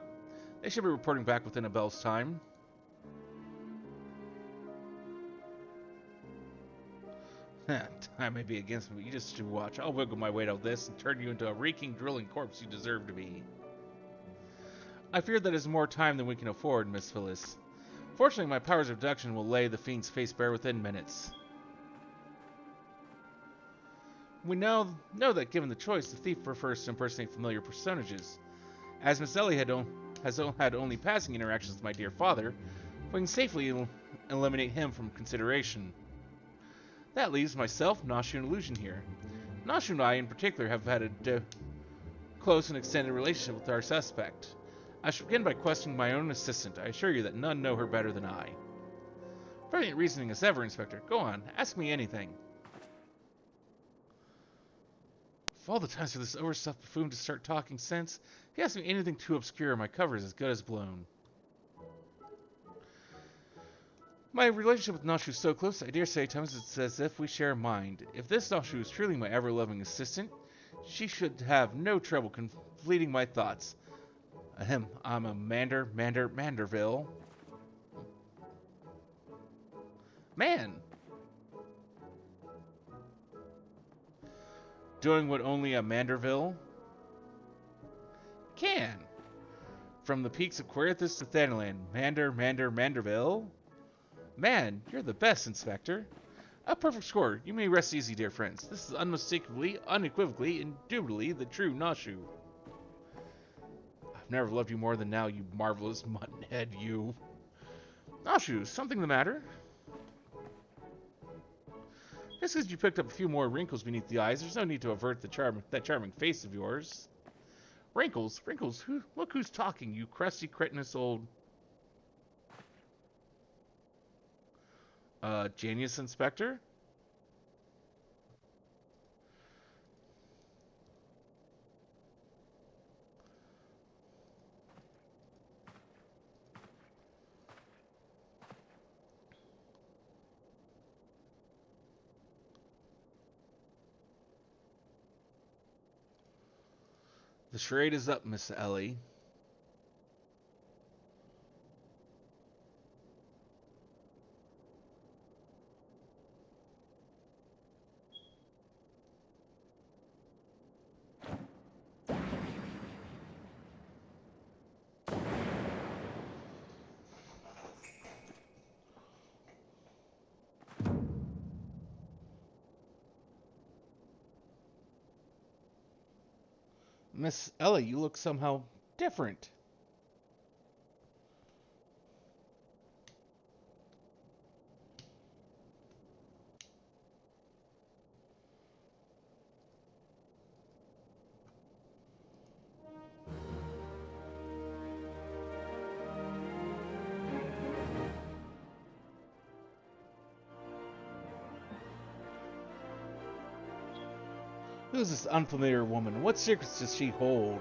They should be reporting back within a bell's time. Time may be against me, but you just should watch. I'll wiggle my way out of this and turn you into a reeking, drilling corpse you deserve to be. I fear that is more time than we can afford, Miss Phyllis. Fortunately, my powers of deduction will lay the fiend's face bare within minutes. We now know that given the choice, the thief prefers to impersonate familiar personages. As Miss Ellie has had only passing interactions with my dear father, we can safely eliminate him from consideration. That leaves myself, Nashu, and Illusion here. Nashu and I, in particular, have had a close and extended relationship with our suspect. I shall begin by questioning my own assistant. I assure you that none know her better than I. Brilliant reasoning as ever, Inspector. Go on, ask me anything. Of all the times for this overstuffed buffoon to start talking sense, if he asks me anything too obscure, my cover is as good as blown. My relationship with Nashu is so close, I dare say at times it's as if we share a mind. If this Nashu is truly my ever-loving assistant, she should have no trouble completing my thoughts. Ahem, I'm a Manderville. Man! Doing what only a Manderville can. From the peaks of Querithus to Thanaland, Manderville? Man, you're the best, Inspector. A perfect score. You may rest easy, dear friends. This is unmistakably, unequivocally, indubitably the true Nashu. I've never loved you more than now, you marvelous muttonhead, you. Nashu, something the matter? Just because you picked up a few more wrinkles beneath the eyes, there's no need to avert that charming face of yours. Wrinkles? Wrinkles? Look who's talking, you crusty, cretinous old... Genius Inspector? The charade is up, Miss Ellie. Miss Ellie, you look somehow different. Who's this unfamiliar woman? What secrets does she hold?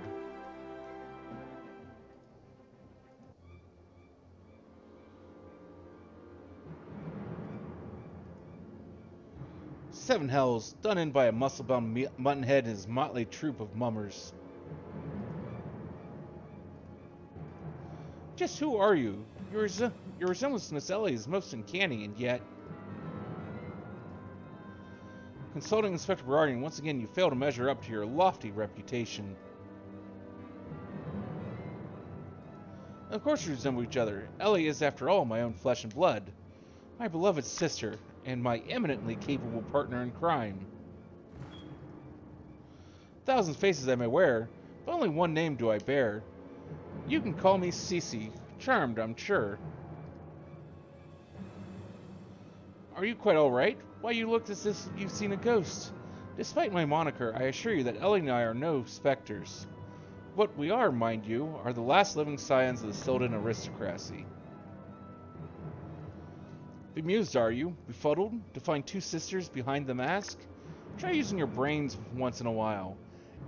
Seven hells, done in by a muscle-bound muttonhead and his motley troop of mummers. Just who are you? Your resemblance to Miss Ellie is most uncanny, and yet... Consulting Inspector Berardian, once again you fail to measure up to your lofty reputation. Of course we resemble each other. Ellie is, after all, my own flesh and blood. My beloved sister, and my eminently capable partner in crime. 1,000 faces I may wear, but only one name do I bear. You can call me Cece. Charmed, I'm sure. Are you quite alright? Why, you look as if you've seen a ghost. Despite my moniker, I assure you that Ellie and I are no specters. What we are, mind you, are the last living scions of the Sylvan aristocracy. Bemused, are you? Befuddled? To find two sisters behind the mask? Try using your brains once in a while.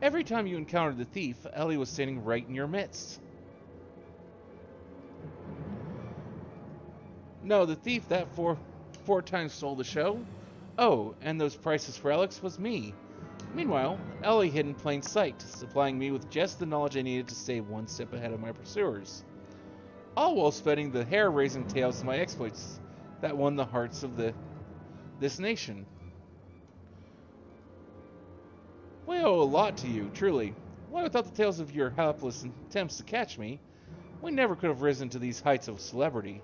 Every time you encountered the thief, Ellie was standing right in your midst. No, the thief that four times stole the show. Oh, and those priceless relics was me. Meanwhile, Ellie hid in plain sight, supplying me with just the knowledge I needed to stay one step ahead of my pursuers, all while spinning the hair-raising tales of my exploits that won the hearts of this nation. We owe a lot to you, truly. Why, without the tales of your helpless attempts to catch me, we never could have risen to these heights of celebrity.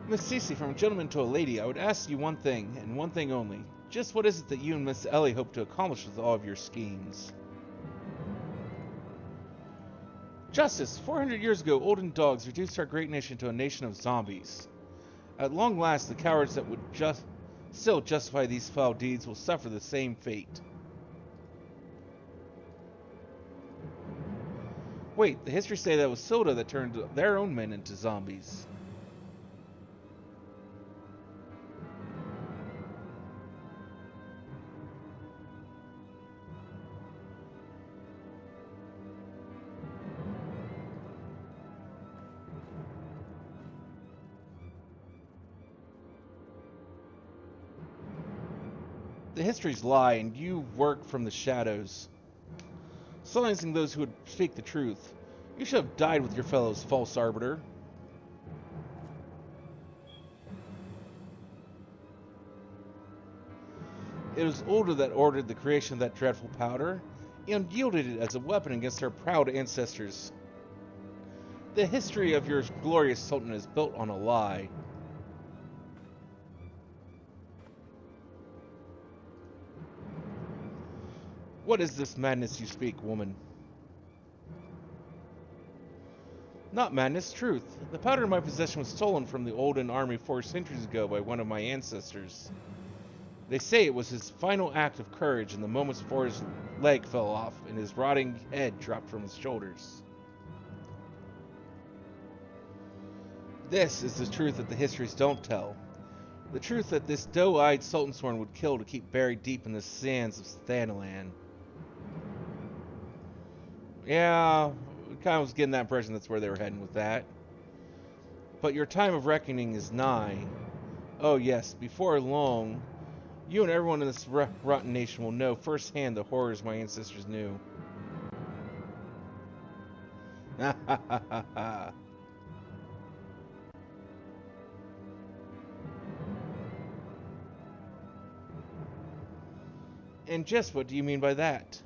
Miss Cece, from a gentleman to a lady, I would ask you one thing, and one thing only. Just what is it that you and Miss Ellie hope to accomplish with all of your schemes? Justice! 400 years ago, olden dogs reduced our great nation to a nation of zombies. At long last, the cowards that would still justify these foul deeds will suffer the same fate. Wait, the history say that it was Silda that turned their own men into zombies. The histories lie, and you work from the shadows, silencing those who would speak the truth. You should have died with your fellows, false arbiter. It was Ulda that ordered the creation of that dreadful powder, and yielded it as a weapon against our proud ancestors. The history of your glorious sultan is built on a lie. What is this madness you speak, woman? Not madness, truth. The powder in my possession was stolen from the Olden army 4 centuries ago by one of my ancestors. They say it was his final act of courage in the moments before his leg fell off and his rotting head dropped from his shoulders. This is the truth that the histories don't tell. The truth that this doe-eyed Sultansworn would kill to keep buried deep in the sands of Thanalan. Yeah, I kind of was getting that impression that's where they were heading with that. But your time of reckoning is nigh. Oh yes, before long, you and everyone in this rotten nation will know firsthand the horrors my ancestors knew. Ha ha ha ha ha. And just what do you mean by that?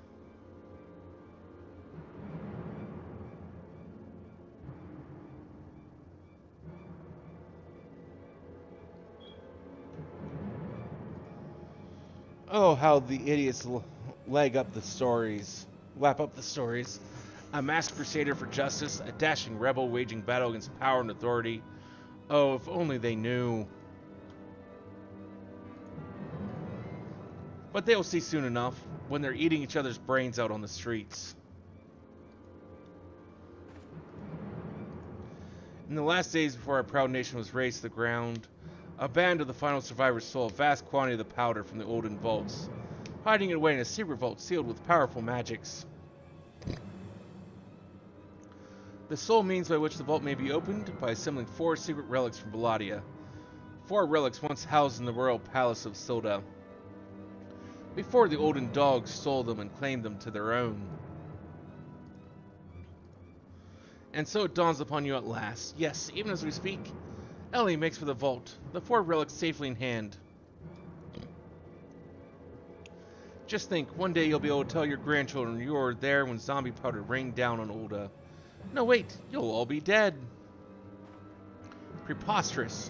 Oh, how the idiots leg up the stories. Lap up the stories. A masked crusader for justice, a dashing rebel waging battle against power and authority. Oh, if only they knew. But they'll see soon enough, when they're eating each other's brains out on the streets. In the last days before our proud nation was razed to the ground, a band of the final survivors stole a vast quantity of the powder from the olden vaults, hiding it away in a secret vault sealed with powerful magics. The sole means by which the vault may be opened by assembling 4 secret relics from Belladia. 4 relics once housed in the royal palace of Silda, before the olden dogs stole them and claimed them to their own. And so it dawns upon you at last. Yes, even as we speak, Ellie makes for the vault, the 4 relics safely in hand. Just think, one day you'll be able to tell your grandchildren you were there when zombie powder rained down on Ulda. No, wait, you'll all be dead. Preposterous.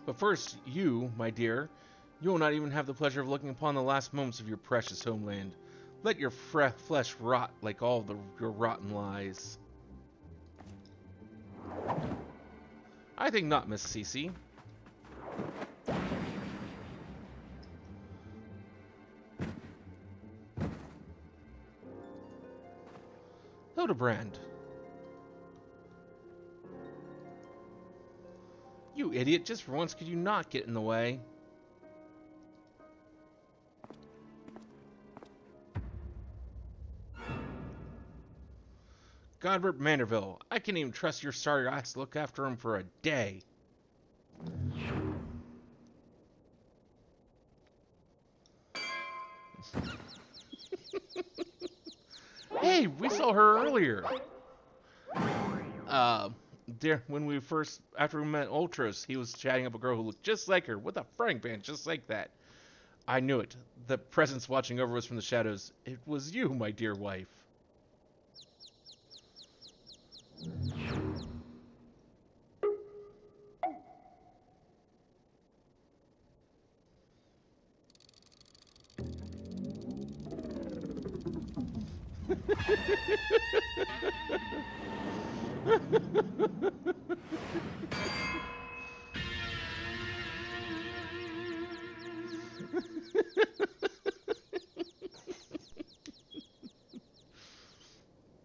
But first, you, my dear, you will not even have the pleasure of looking upon the last moments of your precious homeland. Let your flesh rot like all your rotten lies. I think not, Miss Cece. Hildibrand. You idiot, just for once could you not get in the way? Godbert Manderville, I can't even trust your sorry ass to look after him for a day. Hey, we saw her earlier. After we met Ultras, he was chatting up a girl who looked just like her, with a frying pan just like that. I knew it. The presence watching over us from the shadows. It was you, my dear wife.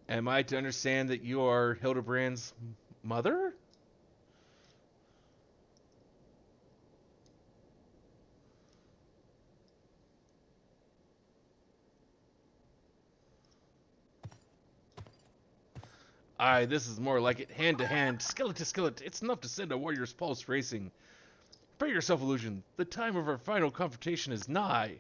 Am I to understand that you are Hildibrand's mother? Aye, this is more like it. Hand to hand, skillet to skillet. It's enough to send a warrior's pulse racing. Prepare yourself, Illusion. The time of our final confrontation is nigh.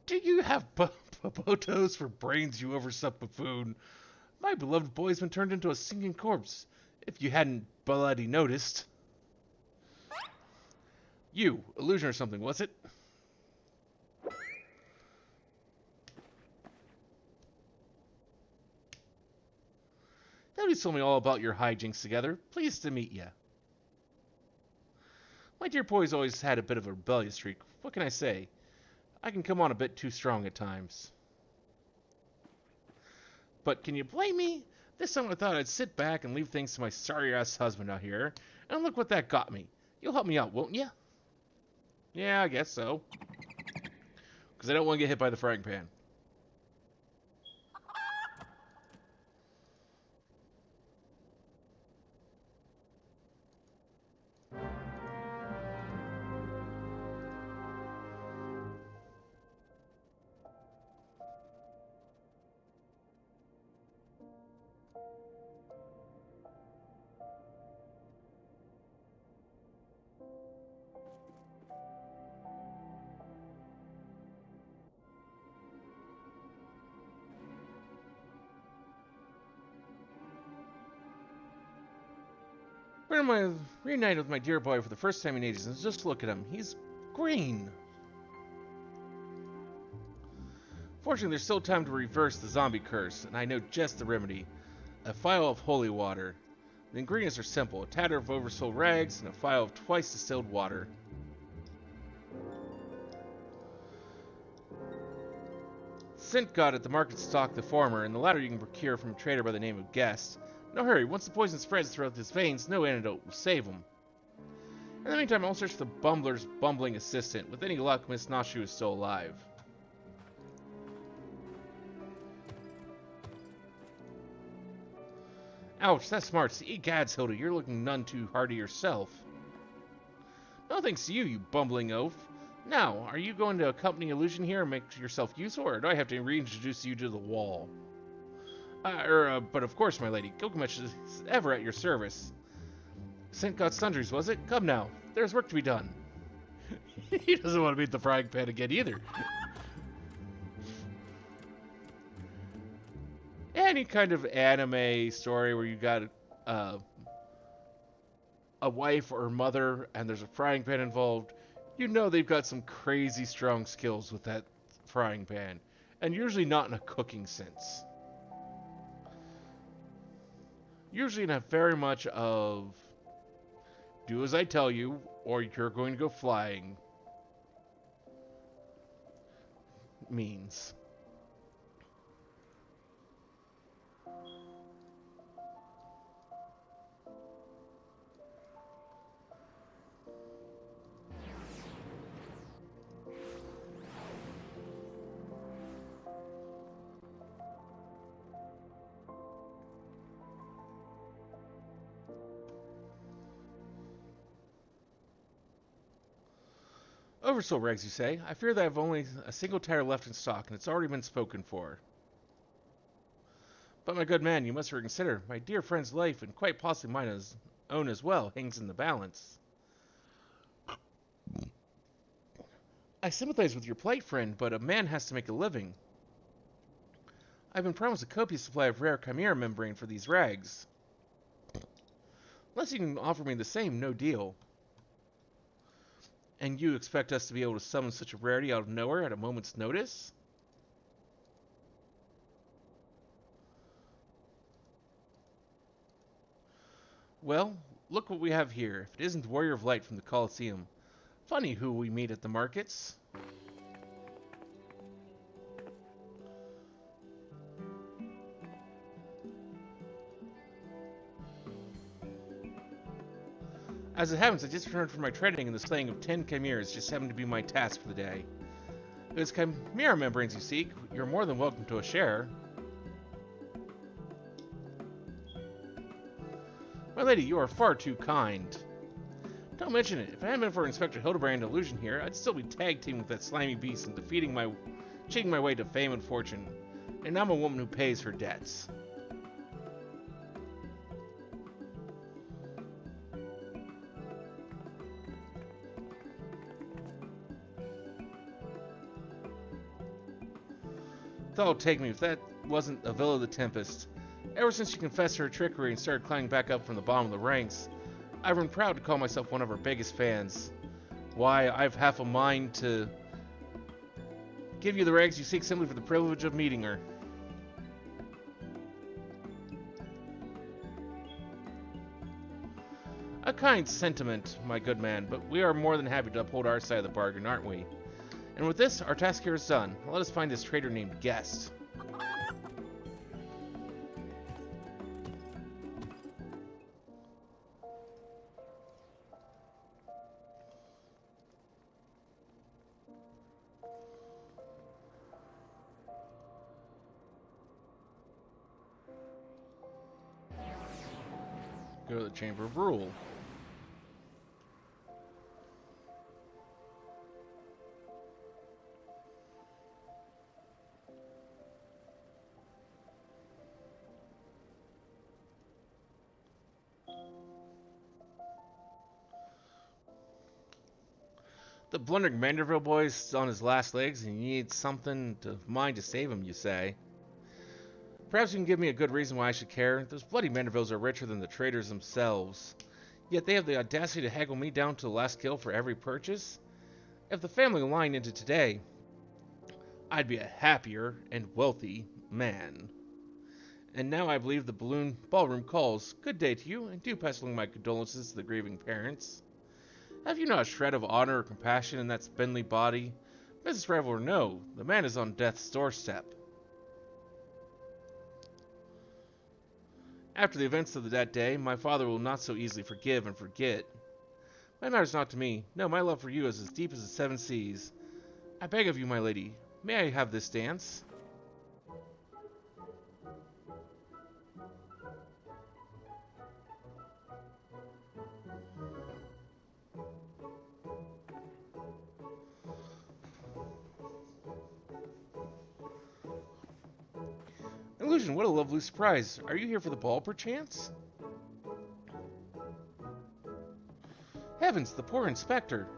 Do you have popotos for brains, you overstuffed buffoon? My beloved boy's been turned into a singing corpse, if you hadn't bloody noticed. You, illusion or something, was it? Nobody's told me all about your hijinks together. Pleased to meet ya. My dear boy's always had a bit of a rebellious streak. What can I say? I can come on a bit too strong at times. But can you blame me? This time I thought I'd sit back and leave things to my sorry-ass husband out here. And look what that got me. You'll help me out, won't ya? Yeah, I guess so. Because I don't want to get hit by the frying pan. Reunited with my dear boy for the first time in ages, and just look at him. He's green. Fortunately, there's still time to reverse the zombie curse, and I know just the remedy. A phial of holy water. The ingredients are simple. A tatter of oversold rags and a phial of twice distilled water. Scent God at the market stock the former, and the latter you can procure from a trader by the name of Guest. No hurry, once the poison spreads throughout his veins, no antidote will save him. In the meantime, I'll search for the Bumbler's bumbling assistant. With any luck, Miss Nashu is still alive. Ouch, that's smart. See, egads, Hilda, you're looking none too hardy yourself. No thanks to you, you bumbling oaf. Now, are you going to accompany Illusion here and make yourself useful, or do I have to reintroduce you to the wall? But of course, my lady, Gilgamesh is ever at your service. St. God Sundries, was it? Come now, there's work to be done. He doesn't want to beat the frying pan again either. Any kind of anime story where you got a wife or mother and there's a frying pan involved, you know they've got some crazy strong skills with that frying pan. And usually not in a cooking sense. Usually in a very much of do as I tell you or you're going to go flying means. Oversoul rags, you say? I fear that I have only a single tire left in stock, and it's already been spoken for. But my good man, you must reconsider. My dear friend's life, and quite possibly mine own as well, hangs in the balance. I sympathize with your plight, friend, but a man has to make a living. I've been promised a copious supply of rare chimera membrane for these rags. Unless you can offer me the same, no deal. And you expect us to be able to summon such a rarity out of nowhere at a moment's notice? Well, look what we have here. If it isn't the Warrior of Light from the Colosseum. Funny who we meet at the markets. As it happens, I just returned from my training, and the slaying of 10 chimeras just happened to be my task for the day. If it's chimera membranes you seek, you're more than welcome to a share. My lady, you are far too kind. Don't mention it. If it hadn't been for Inspector Hildibrand Illusion here, I'd still be tag teaming with that slimy beast and cheating my way to fame and fortune. And I'm a woman who pays her debts. That'll take me if that wasn't Avila the Tempest. Ever since she confessed her trickery and started climbing back up from the bottom of the ranks, I've been proud to call myself one of her biggest fans. Why, I've half a mind to give you the rags you seek simply for the privilege of meeting her. A kind sentiment, my good man, but we are more than happy to uphold our side of the bargain, aren't we? And with this, our task here is done. Let us find this traitor named Guest. Go to the Chamber of Rule. The blundering Manderville boy's on his last legs, and he needs something of mine to save him, you say? Perhaps you can give me a good reason why I should care. Those bloody Mandervilles are richer than the traders themselves. Yet they have the audacity to haggle me down to the last kill for every purchase? If the family line ended today, I'd be a happier and wealthy man. And now I believe the balloon ballroom calls. Good day to you, and do pass along my condolences to the grieving parents. Have you not a shred of honor or compassion in that spindly body? Mrs. Reveler, no. The man is on death's doorstep. After the events of that day, my father will not so easily forgive and forget. That matters not to me. No, my love for you is as deep as the seven seas. I beg of you, my lady, may I have this dance? Illusion, what a lovely surprise. Are you here for the ball, perchance? Heavens, the poor inspector.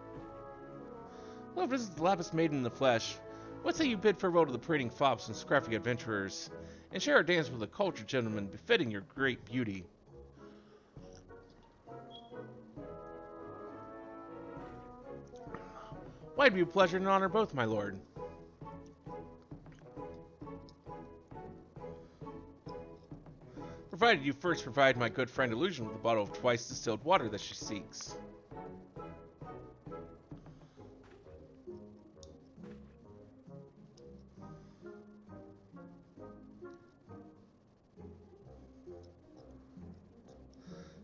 Well, this is the Lapis Maiden in the flesh. What say you bid farewell to the prating fops and scruffy adventurers, and share a dance with a cultured gentleman befitting your great beauty? Why, it'd be a pleasure and honor both, my lord. Provided you first provide my good friend Illusion with a bottle of twice distilled water that she seeks.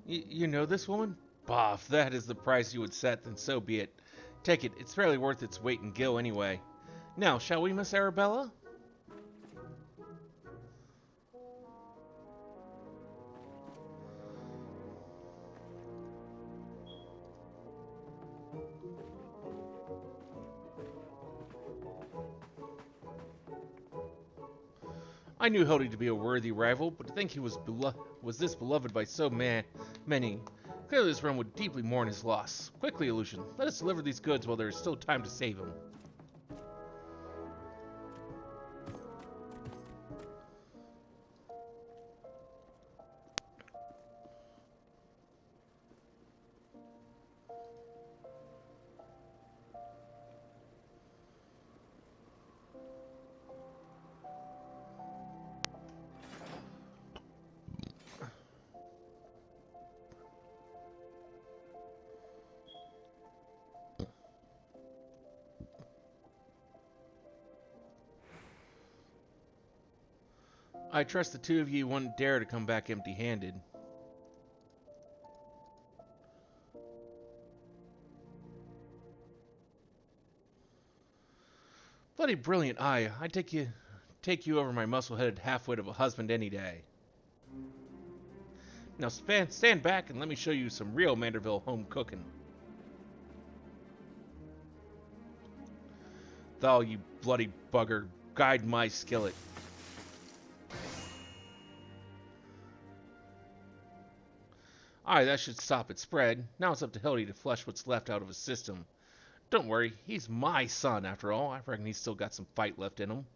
You know this woman? Bah, if that is the price you would set, then so be it. Take it, it's fairly worth its weight in gil anyway. Now, shall we, Miss Arabella? I knew Hildy to be a worthy rival, but to think he was this beloved by so many. Clearly this realm would deeply mourn his loss. Quickly, Illusion, let us deliver these goods while there is still time to save him. I trust the two of you wouldn't dare to come back empty-handed. Bloody brilliant, I'd take you over my muscle-headed half-wit of a husband any day. Now stand back and let me show you some real Manderville home cooking. Thou, you bloody bugger, guide my skillet. Aye, that should stop its spread. Now it's up to Hildy to flush what's left out of his system. Don't worry, he's my son after all. I reckon he's still got some fight left in him.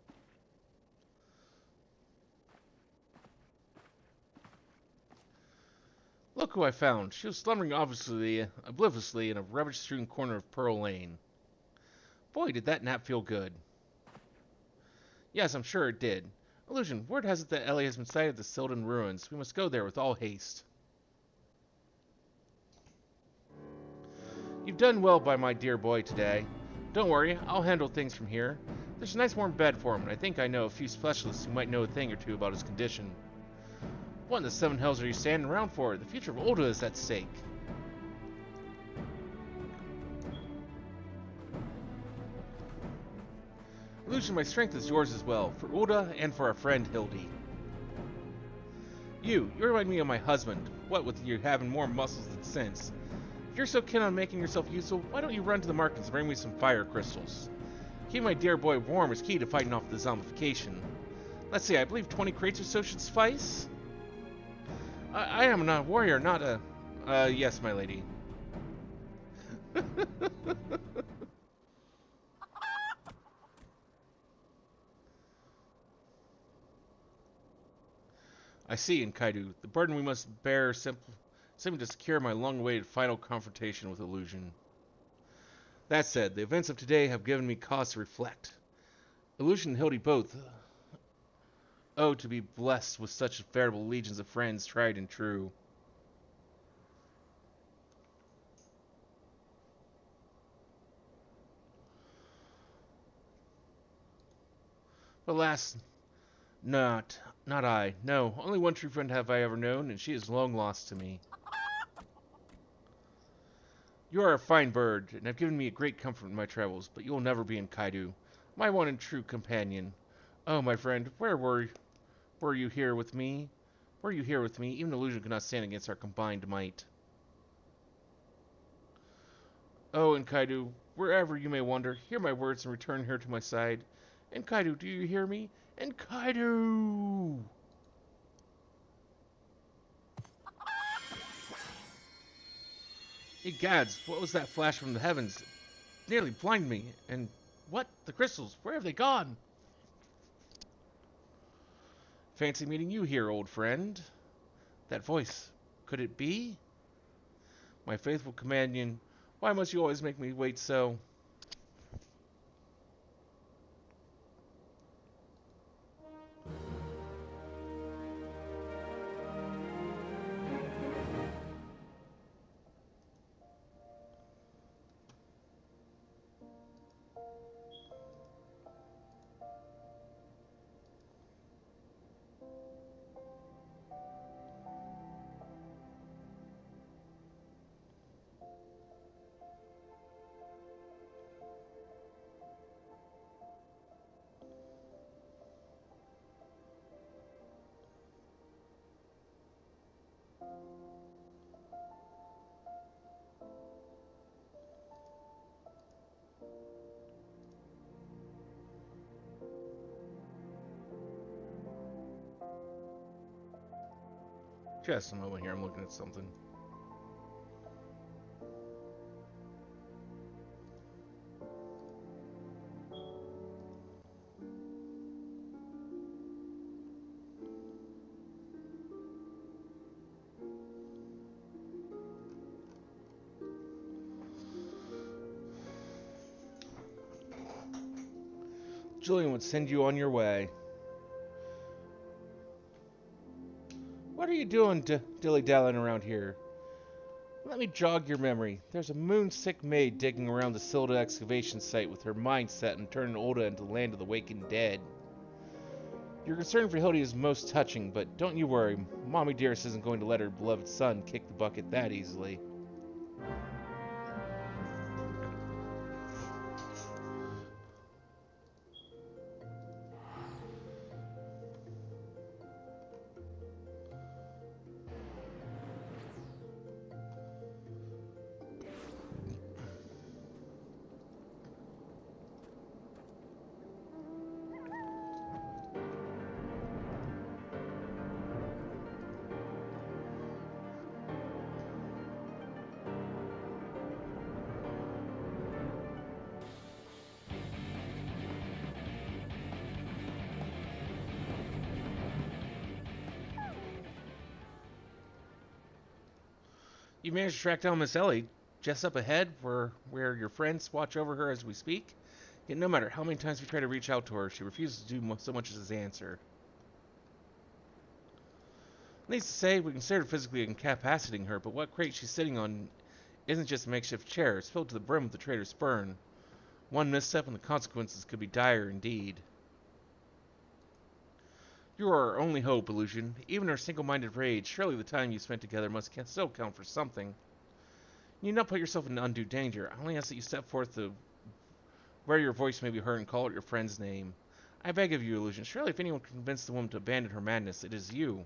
Look who I found. She was slumbering obliviously in a rubbish-strewn corner of Pearl Lane. Boy, did that nap feel good. Yes, I'm sure it did. Illusion, word has it that Ellie has been sighted at the Sylvan ruins. We must go there with all haste. You've done well by my dear boy today. Don't worry, I'll handle things from here. There's a nice warm bed for him, and I think I know a few specialists who might know a thing or two about his condition. What in the seven hells are you standing around for? The future of Ulda is at stake. Illusion, my strength is yours as well, for Ulda and for our friend Hildy. You remind me of my husband, what with you having more muscles than sense. If you're so keen on making yourself useful, why don't you run to the markets and bring me some fire crystals? Keeping my dear boy warm is key to fighting off the zombification. Let's see, I believe 20 crates or so should suffice? I am not a warrior, not a... yes, my lady. I see, Enkaidu. The burden we must bear simply to secure my long-awaited final confrontation with Illusion. That said, the events of today have given me cause to reflect. Illusion and Hildy both owe to be blessed with such veritable legions of friends, tried and true. But alas, not I. No, only one true friend have I ever known, and she is long lost to me. You are a fine bird, and have given me a great comfort in my travels, but you will never be Enkaidu, my one and true companion. Oh, my friend, where were you here with me? Were you here with me? Even Illusion could not stand against our combined might. Oh, Enkaidu, wherever you may wander, hear my words and return here to my side. Enkaidu, do you hear me? Enkaidu! Egads, what was that flash from the heavens? It nearly blinded me. And what? The crystals, where have they gone? Fancy meeting you here, old friend. That voice, could it be? My faithful companion, why must you always make me wait so? Just a moment here, I'm looking at something. Julian would send you on your way. What are you doing dilly-dallying around here? Let me jog your memory. There's a moon-sick maid digging around the Silda excavation site with her mind set on turning Olda into the land of the waking dead. Your concern for Hildy is most touching, but don't you worry. Mommy Dearest isn't going to let her beloved son kick the bucket that easily. You managed to track down Miss Ellie, just up ahead, where your friends watch over her as we speak. Yet no matter how many times we try to reach out to her, she refuses to do so much as answer. Needless to say, we considered physically incapacitating her, but what crate she's sitting on isn't just a makeshift chair. It's filled to the brim with the traitor's spurn. One misstep and the consequences could be dire indeed. You are our only hope, Illusion. Even our single-minded rage, surely the time you spent together must still count for something. You need not put yourself in undue danger. I only ask that you step forth to where your voice may be heard and call out your friend's name. I beg of you, Illusion. Surely if anyone can convince the woman to abandon her madness, it is you.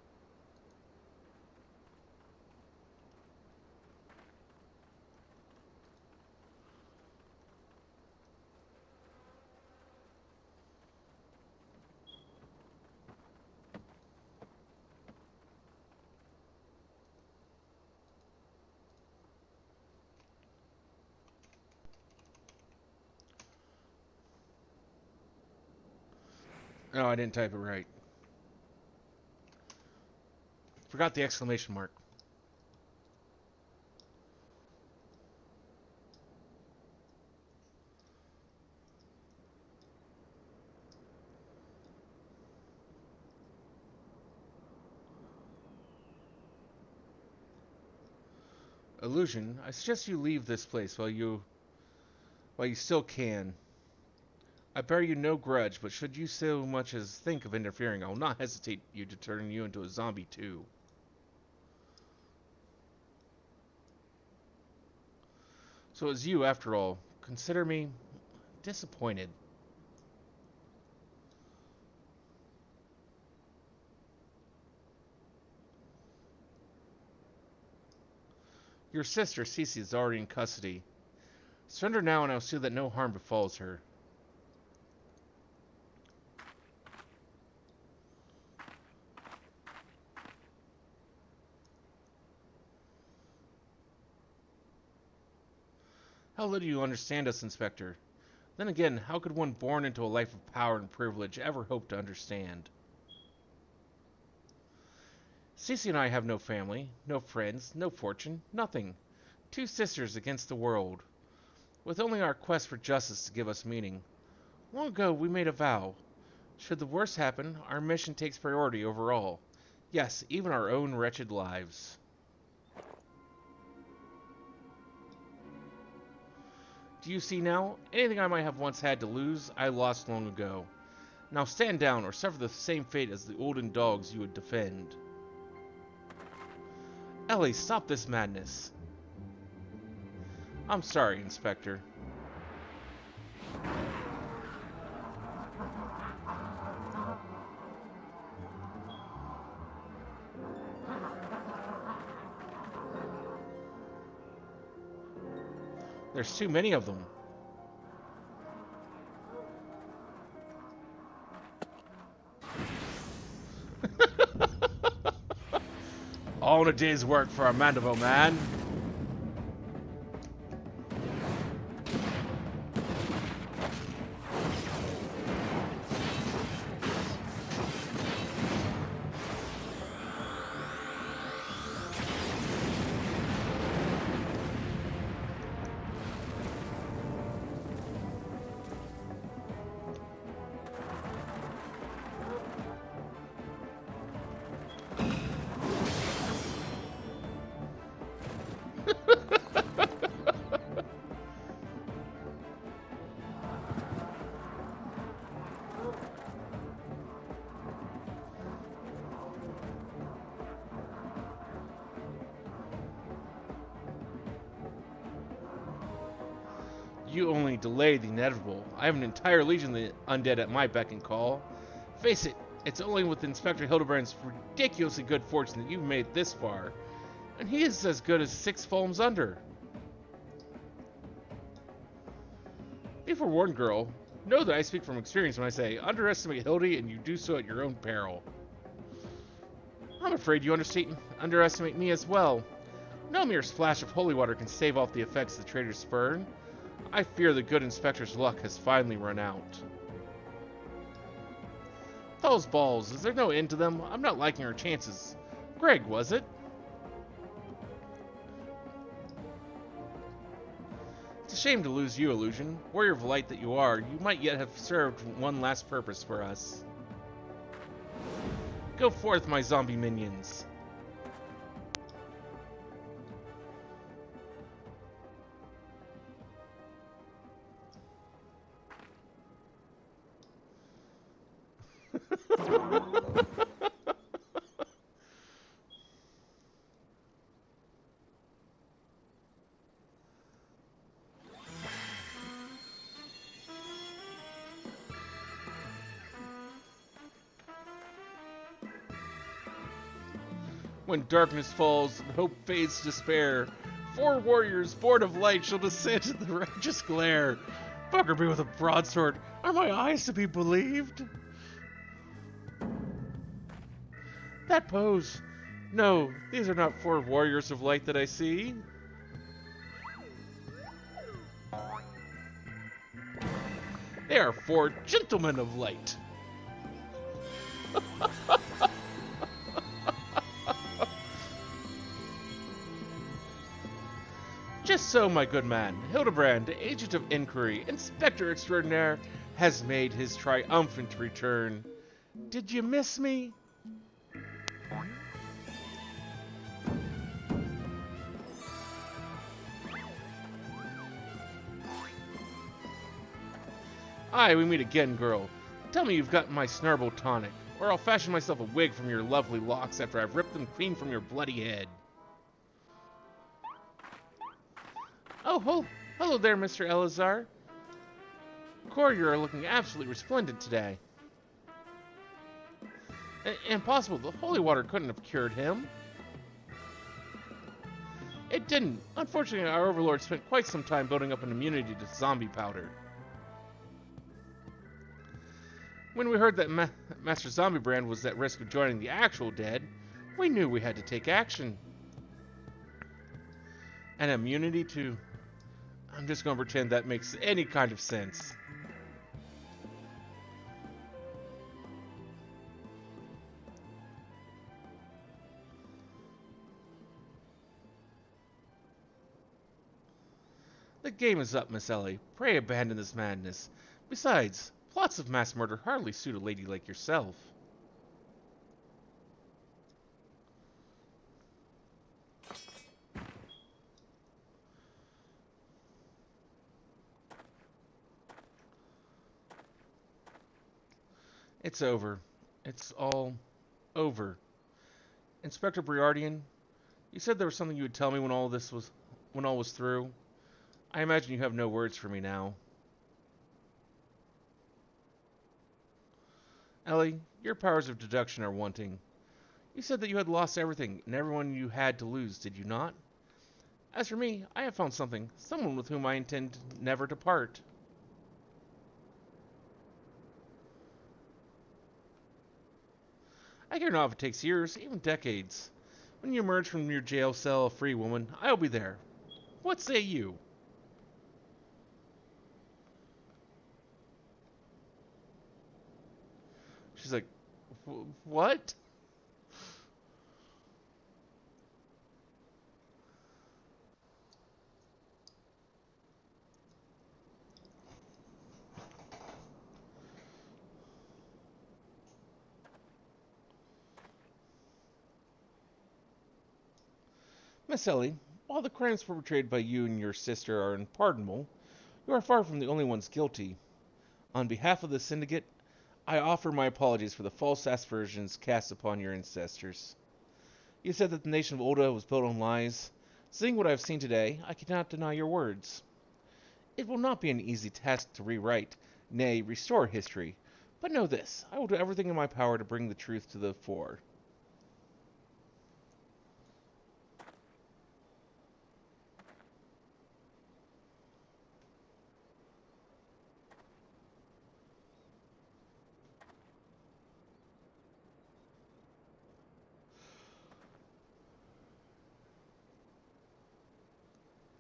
Oh, I didn't type it right. Forgot the exclamation mark. Illusion, I suggest you leave this place while you still can. I bear you no grudge, but should you so much as think of interfering, I will not hesitate you to turn you into a zombie too. So it's you, after all. Consider me disappointed. Your sister, Cece, is already in custody. Surrender now and I'll see that no harm befalls her. How little you understand us, Inspector. Then again, how could one born into a life of power and privilege ever hope to understand? Cece and I have no family, no friends, no fortune, nothing. Two sisters against the world, with only our quest for justice to give us meaning. Long ago we made a vow. Should the worst happen, our mission takes priority over all. Yes, even our own wretched lives. Do you see now? Anything I might have once had to lose, I lost long ago. Now stand down or suffer the same fate as the olden dogs you would defend. Ellie, stop this madness. I'm sorry, Inspector. There's too many of them. All in a day's work for a Mandeville man. You only delay the inevitable. I have an entire legion of the undead at my beck and call. Face it, it's only with Inspector Hildibrand's ridiculously good fortune that you've made it this far. And he is as good as 6 foams under. Be forewarned, girl. Know that I speak from experience when I say, underestimate Hildy and you do so at your own peril. I'm afraid you underestimate me as well. No mere splash of holy water can stave off the effects of the traitor's spurn. I fear the good inspector's luck has finally run out. Those balls, is there no end to them? I'm not liking our chances. Greg, was it? It's a shame to lose you, Illusion. Warrior of light that you are, you might yet have served one last purpose for us. Go forth, my zombie minions. When darkness falls and hope fades to despair, 4 warriors born of light shall descend in the righteous glare. Bugger me with a broadsword. Are my eyes to be believed? That pose. No, these are not 4 warriors of light that I see. They are 4 gentlemen of light. Just so, my good man, Hildibrand, agent of inquiry, inspector extraordinaire, has made his triumphant return. Did you miss me? Aye, we meet again, girl. Tell me you've gotten my snarble tonic, or I'll fashion myself a wig from your lovely locks after I've ripped them clean from your bloody head. Oh, hello there, Mr. Elazar. Core, you're looking absolutely resplendent today. Impossible, the holy water couldn't have cured him. It didn't. Unfortunately, our overlord spent quite some time building up an immunity to zombie powder. When we heard that Master Zombiebrand was at risk of joining the actual dead, we knew we had to take action. An immunity to... I'm just going to pretend that makes any kind of sense. The game is up, Miss Ellie. Pray abandon this madness. Besides, plots of mass murder hardly suit a lady like yourself. It's over. It's all over. Inspector Briardian, you said there was something you would tell me when all was through. I imagine you have no words for me now. Ellie, your powers of deduction are wanting. You said that you had lost everything and everyone you had to lose, did you not? As for me, I have found someone with whom I intend never to part. I care not if it takes years, even decades. When you emerge from your jail cell a free woman, I'll be there. What say you? She's like, what? Miss Ellie, while the crimes perpetrated by you and your sister are unpardonable, you are far from the only ones guilty. On behalf of the syndicate, I offer my apologies for the false aspersions cast upon your ancestors. You said that the nation of Oda was built on lies. Seeing what I have seen today, I cannot deny your words. It will not be an easy task to rewrite, nay, restore history. But know this, I will do everything in my power to bring the truth to the fore.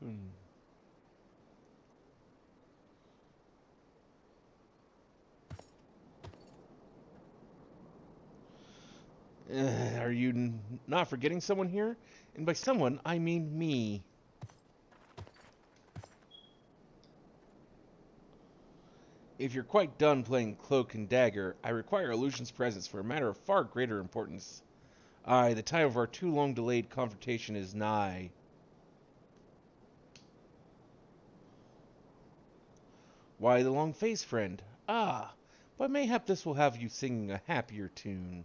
Hmm. Are you not forgetting someone here? And by someone, I mean me. If you're quite done playing cloak and dagger, I require Illusion's presence for a matter of far greater importance. Aye, the time of our too long delayed confrontation is nigh. Why the long face, friend? Ah, but mayhap this will have you singing a happier tune.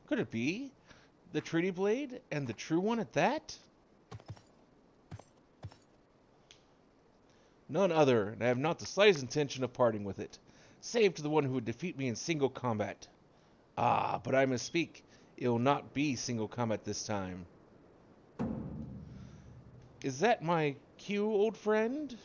Could it be? The Trinity Blade, and the true one at that? None other, and I have not the slightest intention of parting with it, save to the one who would defeat me in single combat. Ah, but I misspeak. It will not be single combat this time. Is that my cue, old friend?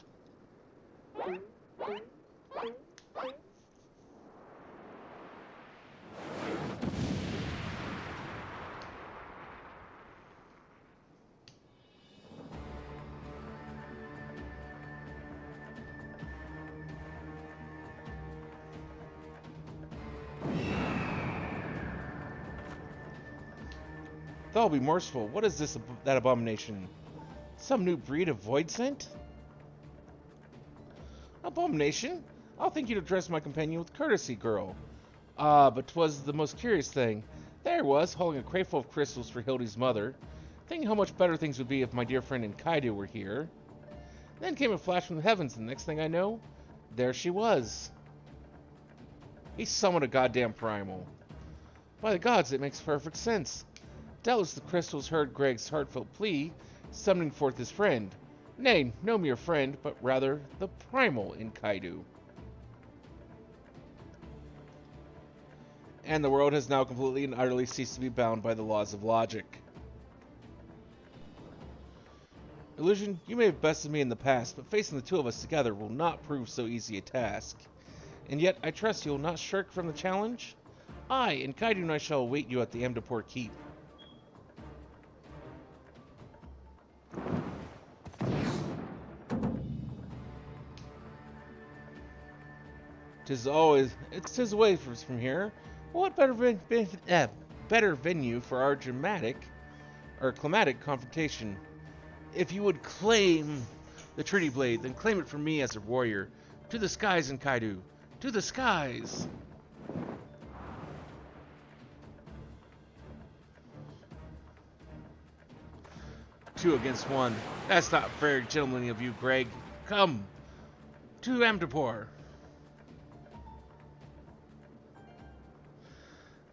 Thou be merciful. What is this, that abomination? Some new breed of void scent? Abomination? I'll think you'd address my companion with courtesy, girl. Ah, but 'twas the most curious thing. There was, hauling a crate full of crystals for Hildy's mother, thinking how much better things would be if my dear friend Enkaido were here. Then came a flash from the heavens, and the next thing I know, there she was. He summoned a goddamn primal. By the gods, it makes perfect sense. Doubtless the crystals heard Greg's heartfelt plea, summoning forth his friend. Nay, no mere friend, but rather the primal Enkaido. And the world has now completely and utterly ceased to be bound by the laws of logic. Illusion, you may have bested me in the past, but facing the two of us together will not prove so easy a task. And yet, I trust you will not shirk from the challenge? I, and Kaido and I shall await you at the Amdapor Keep. Tis away from here. What better venue for our climatic confrontation? If you would claim the Trinity Blade, then claim it from me as a warrior. To the skies, Enkaido. To the skies! 2 against 1. That's not very gentlemanly of you, Greg. Come to Amdapor.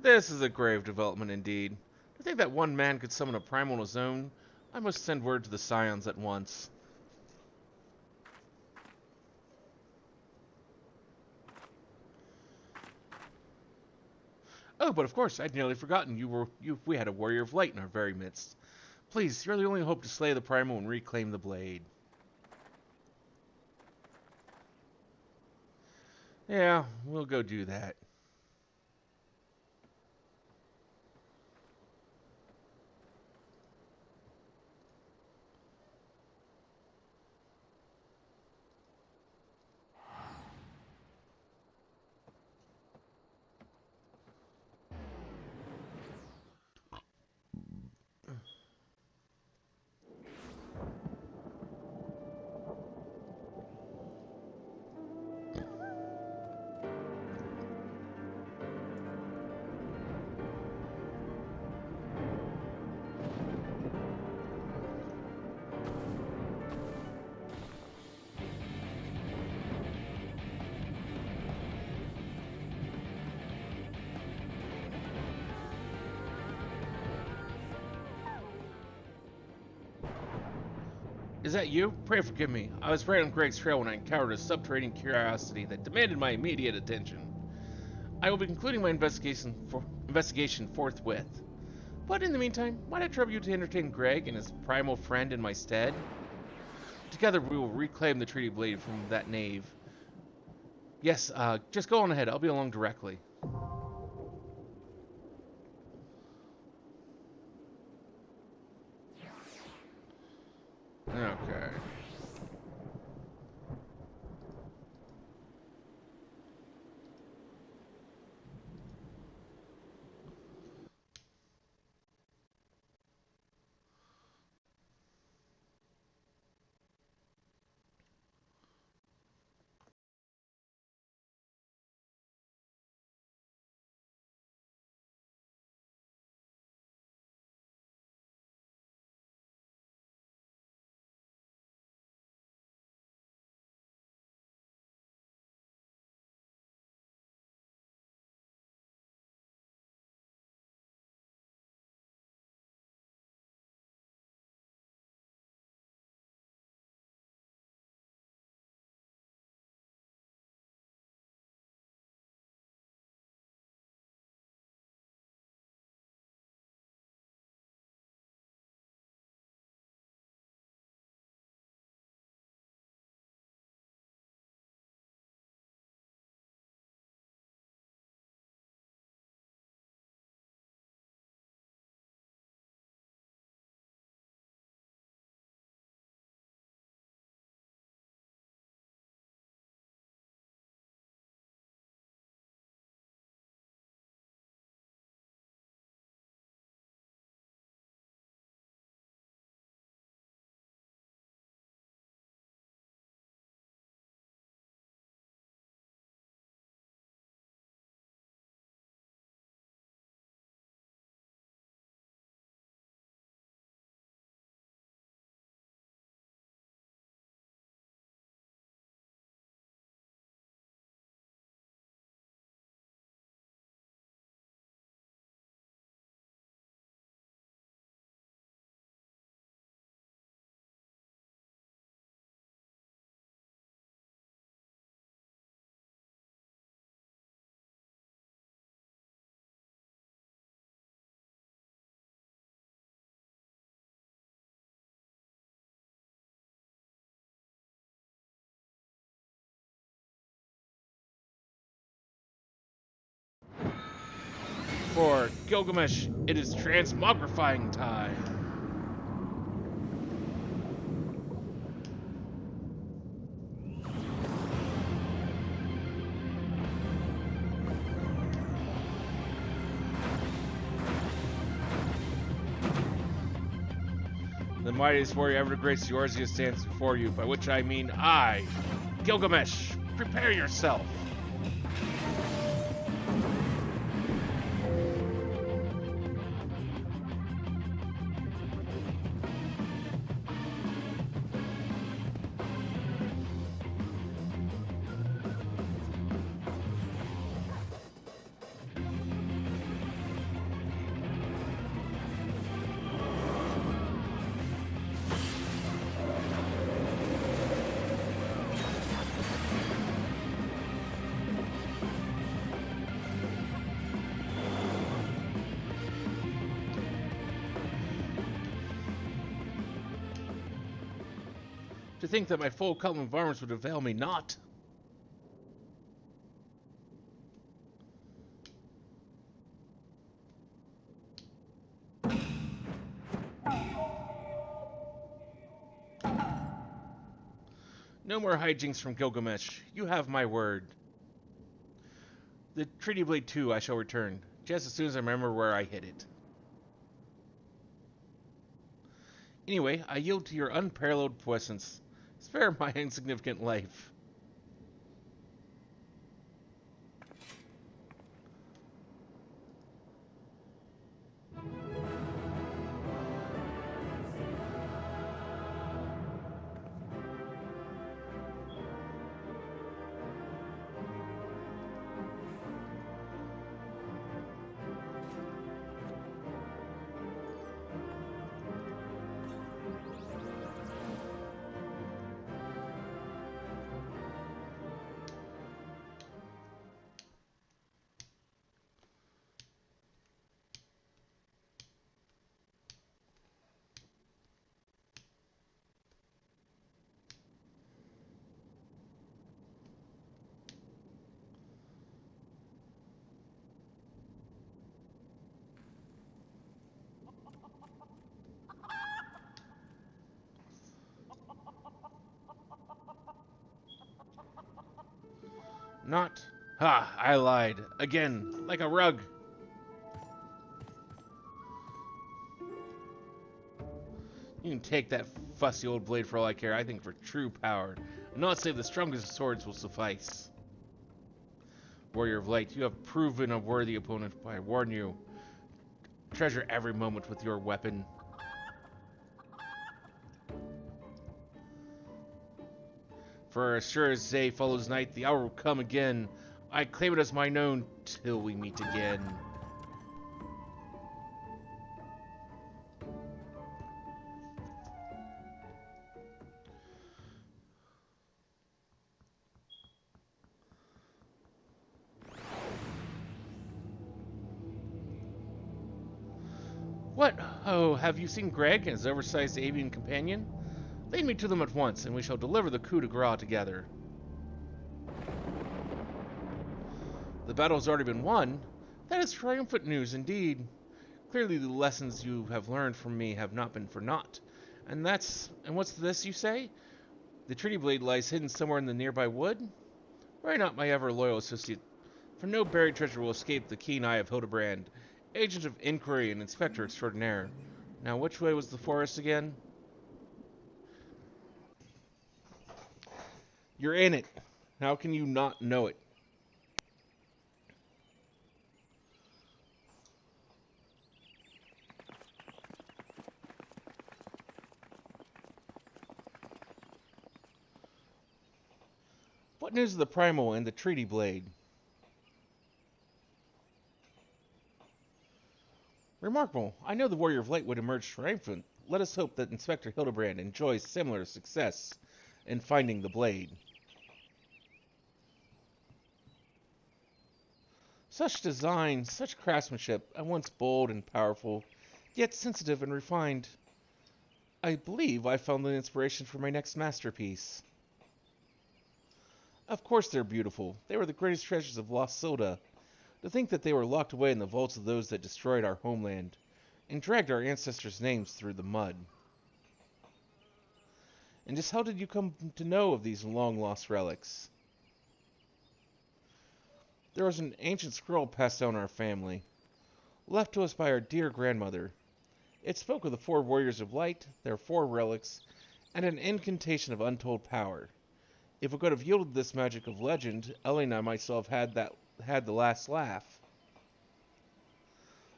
This is a grave development indeed. To think that one man could summon a primal on his own, I must send word to the Scions at once. Oh, but of course, I'd nearly forgotten we had a warrior of light in our very midst. Please, you're the only hope to slay the primal and reclaim the blade. Yeah, we'll go do that. Is that you? Pray forgive me. I was right on Greg's trail when I encountered a subterranean curiosity that demanded my immediate attention. I will be concluding my investigation forthwith. But in the meantime, might I trouble you to entertain Greg and his primal friend in my stead? Together we will reclaim the treaty blade from that knave. Yes, just go on ahead. I'll be along directly. Okay. For Gilgamesh, it is transmogrifying time. The mightiest warrior ever to grace the Eorzea stands before you, by which I mean I, Gilgamesh. Prepare yourself. To think that my full complement of arms would avail me not. No more hijinks from Gilgamesh. You have my word. The Treaty Blade 2 I shall return, just as soon as I remember where I hid it. Anyway, I yield to your unparalleled presence. Spare my insignificant life. Not. Ha! I lied. Again, like a rug. You can take that fussy old blade for all I care. I think for true power, not save the strongest of swords will suffice. Warrior of Light, you have proven a worthy opponent, but I warn you, treasure every moment with your weapon. For as sure as day follows night, the hour will come again. I claim it as mine own till we meet again. What? Oh, have you seen Greg and his oversized avian companion? Lead me to them at once, and we shall deliver the coup de grace together. The battle has already been won? That is triumphant news indeed. Clearly the lessons you have learned from me have not been for naught. And what's this you say? The treaty blade lies hidden somewhere in the nearby wood? Worry not, my ever loyal associate, for no buried treasure will escape the keen eye of Hildibrand, agent of inquiry and inspector extraordinaire. Now, which way was the forest again? You're in it. How can you not know it? What news of the primal and the treaty blade? Remarkable. I know the Warrior of Light would emerge triumphant. Let us hope that Inspector Hildibrand enjoys similar success in finding the blade. Such design, such craftsmanship, at once bold and powerful, yet sensitive and refined. I believe I found the inspiration for my next masterpiece. Of course they're beautiful. They were the greatest treasures of Lost Soda. To think that they were locked away in the vaults of those that destroyed our homeland, and dragged our ancestors' names through the mud. And just how did you come to know of these long-lost relics? There was an ancient scroll passed down our family, left to us by our dear grandmother. It spoke of the 4 warriors of light, their 4 relics, and an incantation of untold power. If we could have yielded this magic of legend, Ellie and I might still have had the last laugh.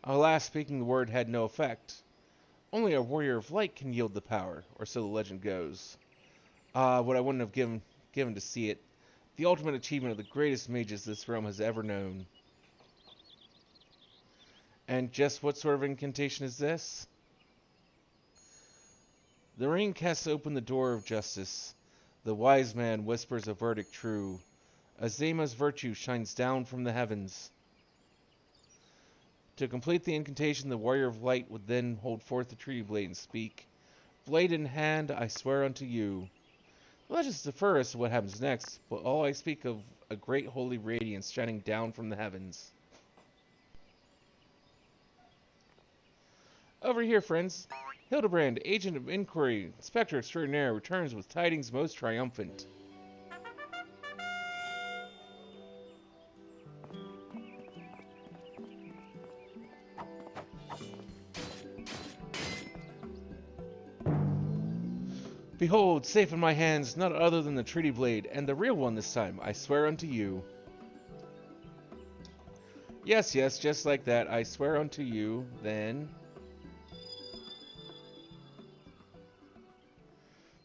Alas, speaking the word had no effect. Only a warrior of light can yield the power, or so the legend goes. Ah, what I wouldn't have given to see it. The ultimate achievement of the greatest mages this realm has ever known. And just what sort of incantation is this? The ring casts open the door of justice. The wise man whispers a verdict true. Azema's virtue shines down from the heavens. To complete the incantation, the warrior of light would then hold forth the treaty blade and speak, "Blade in hand, I swear unto you." The legends differ as to what happens next, but all I speak of a great holy radiance shining down from the heavens. Over here, friends. Hildibrand, agent of inquiry, inspector extraordinaire, returns with tidings most triumphant. Behold, safe in my hands, not other than the treaty blade, and the real one this time, I swear unto you. Yes, yes, just like that, I swear unto you, then...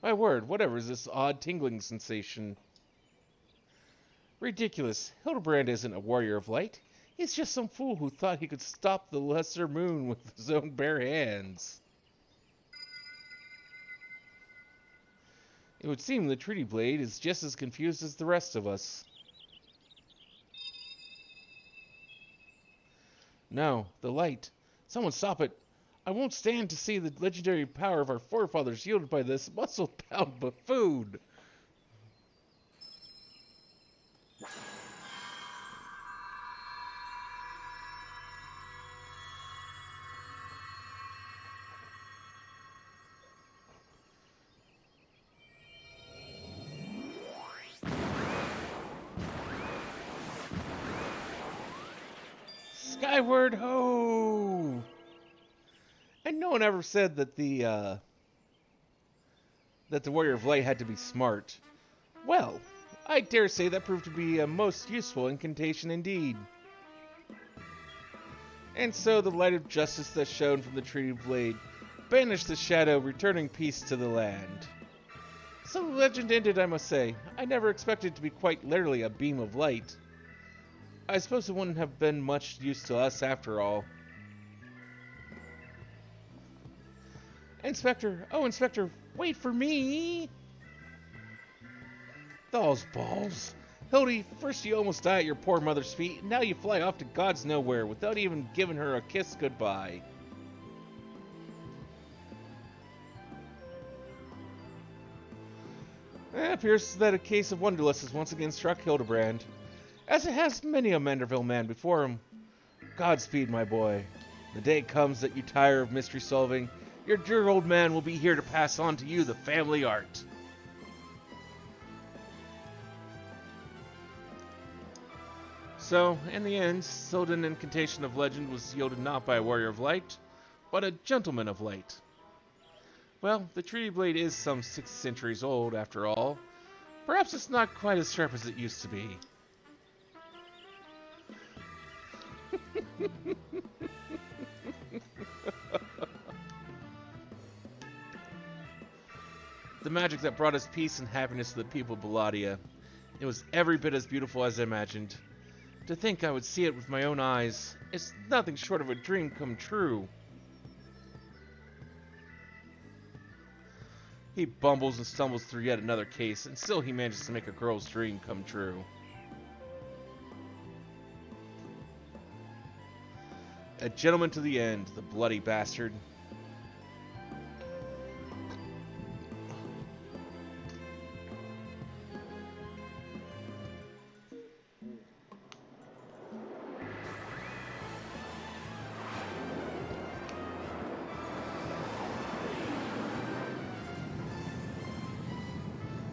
My word, whatever is this odd tingling sensation? Ridiculous. Hildebrand isn't a warrior of light. He's just some fool who thought he could stop the lesser moon with his own bare hands. It would seem the treaty blade is just as confused as the rest of us. No, the light. Someone stop it. I won't stand to see the legendary power of our forefathers yielded by this muscle-bound buffoon. Skyward ho! And no one ever said that the Warrior of Light had to be smart. Well, I dare say that proved to be a most useful incantation indeed. And so the light of justice that shone from the treaty blade banished the shadow, returning peace to the land. So the legend ended, I must say. I never expected it to be quite literally a beam of light. I suppose it wouldn't have been much use to us after all. Inspector! Oh, Inspector! Wait for me! Those balls! Hildy, first you almost die at your poor mother's feet, and now you fly off to God's nowhere without even giving her a kiss goodbye. It appears that a case of wonderlust has once again struck Hildebrand, as it has many a Manderville man before him. Godspeed, my boy. The day comes that you tire of mystery solving, your dear old man will be here to pass on to you the family art. So, in the end, Sylvan Incantation of Legend was yielded not by a warrior of light, but a gentleman of light. Well, the treaty blade is some 6 centuries old, after all. Perhaps it's not quite as sharp as it used to be. The magic that brought us peace and happiness to the people of Belladia. It was every bit as beautiful as I imagined. To think I would see it with my own eyes, it's nothing short of a dream come true. He bumbles and stumbles through yet another case, and still he manages to make a girl's dream come true. A gentleman to the end, the bloody bastard.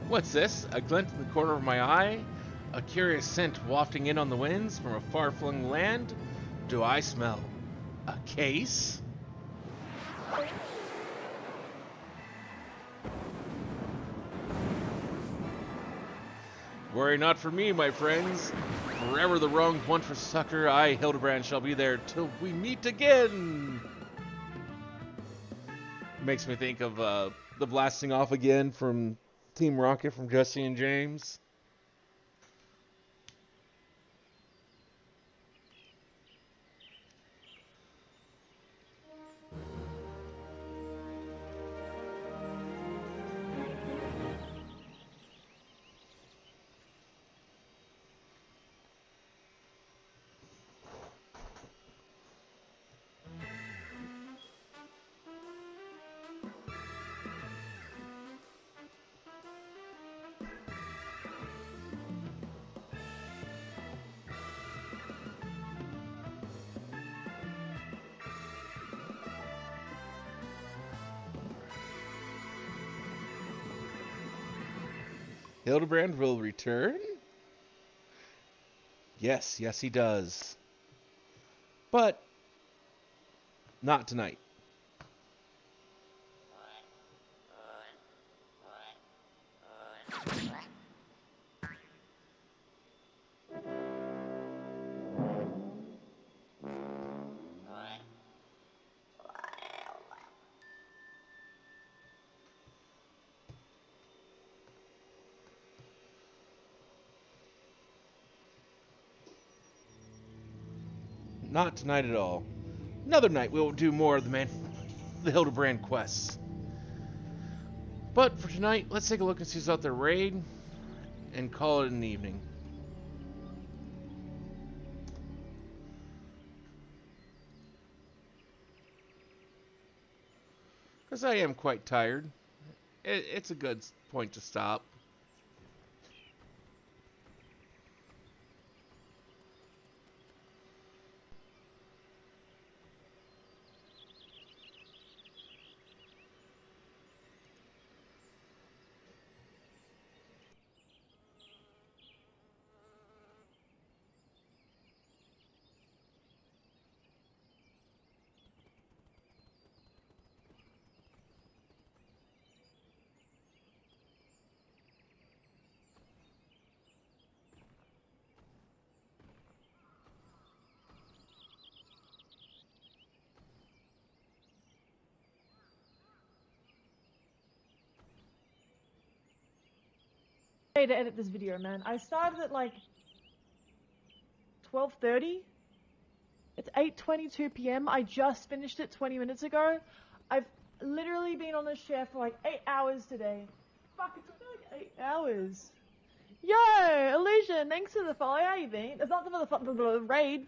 What's this? A glint in the corner of my eye? A curious scent wafting in on the winds from a far-flung land? Do I smell a case? Worry not for me, my friends. Wherever the wronged want for succor, I, Hildibrand, shall be there till we meet again. Makes me think of the blasting off again from Team Rocket from Jesse and James. Hildibrand will return? Yes, yes he does. But not tonight. Not tonight at all. Another night we'll do more of the Hildibrand quests. But for tonight, let's take a look and see who's out there raid and call it an evening. Because I am quite tired. It's a good point to stop. To edit this video, man. I started at like 12:30. It's 8:22 p.m. I just finished it 20 minutes ago. I've literally been on this chair for like 8 hours today. Fuck, it took me like 8 hours. Yo, Illusion, thanks for the follow. How you been? It's not for the raid.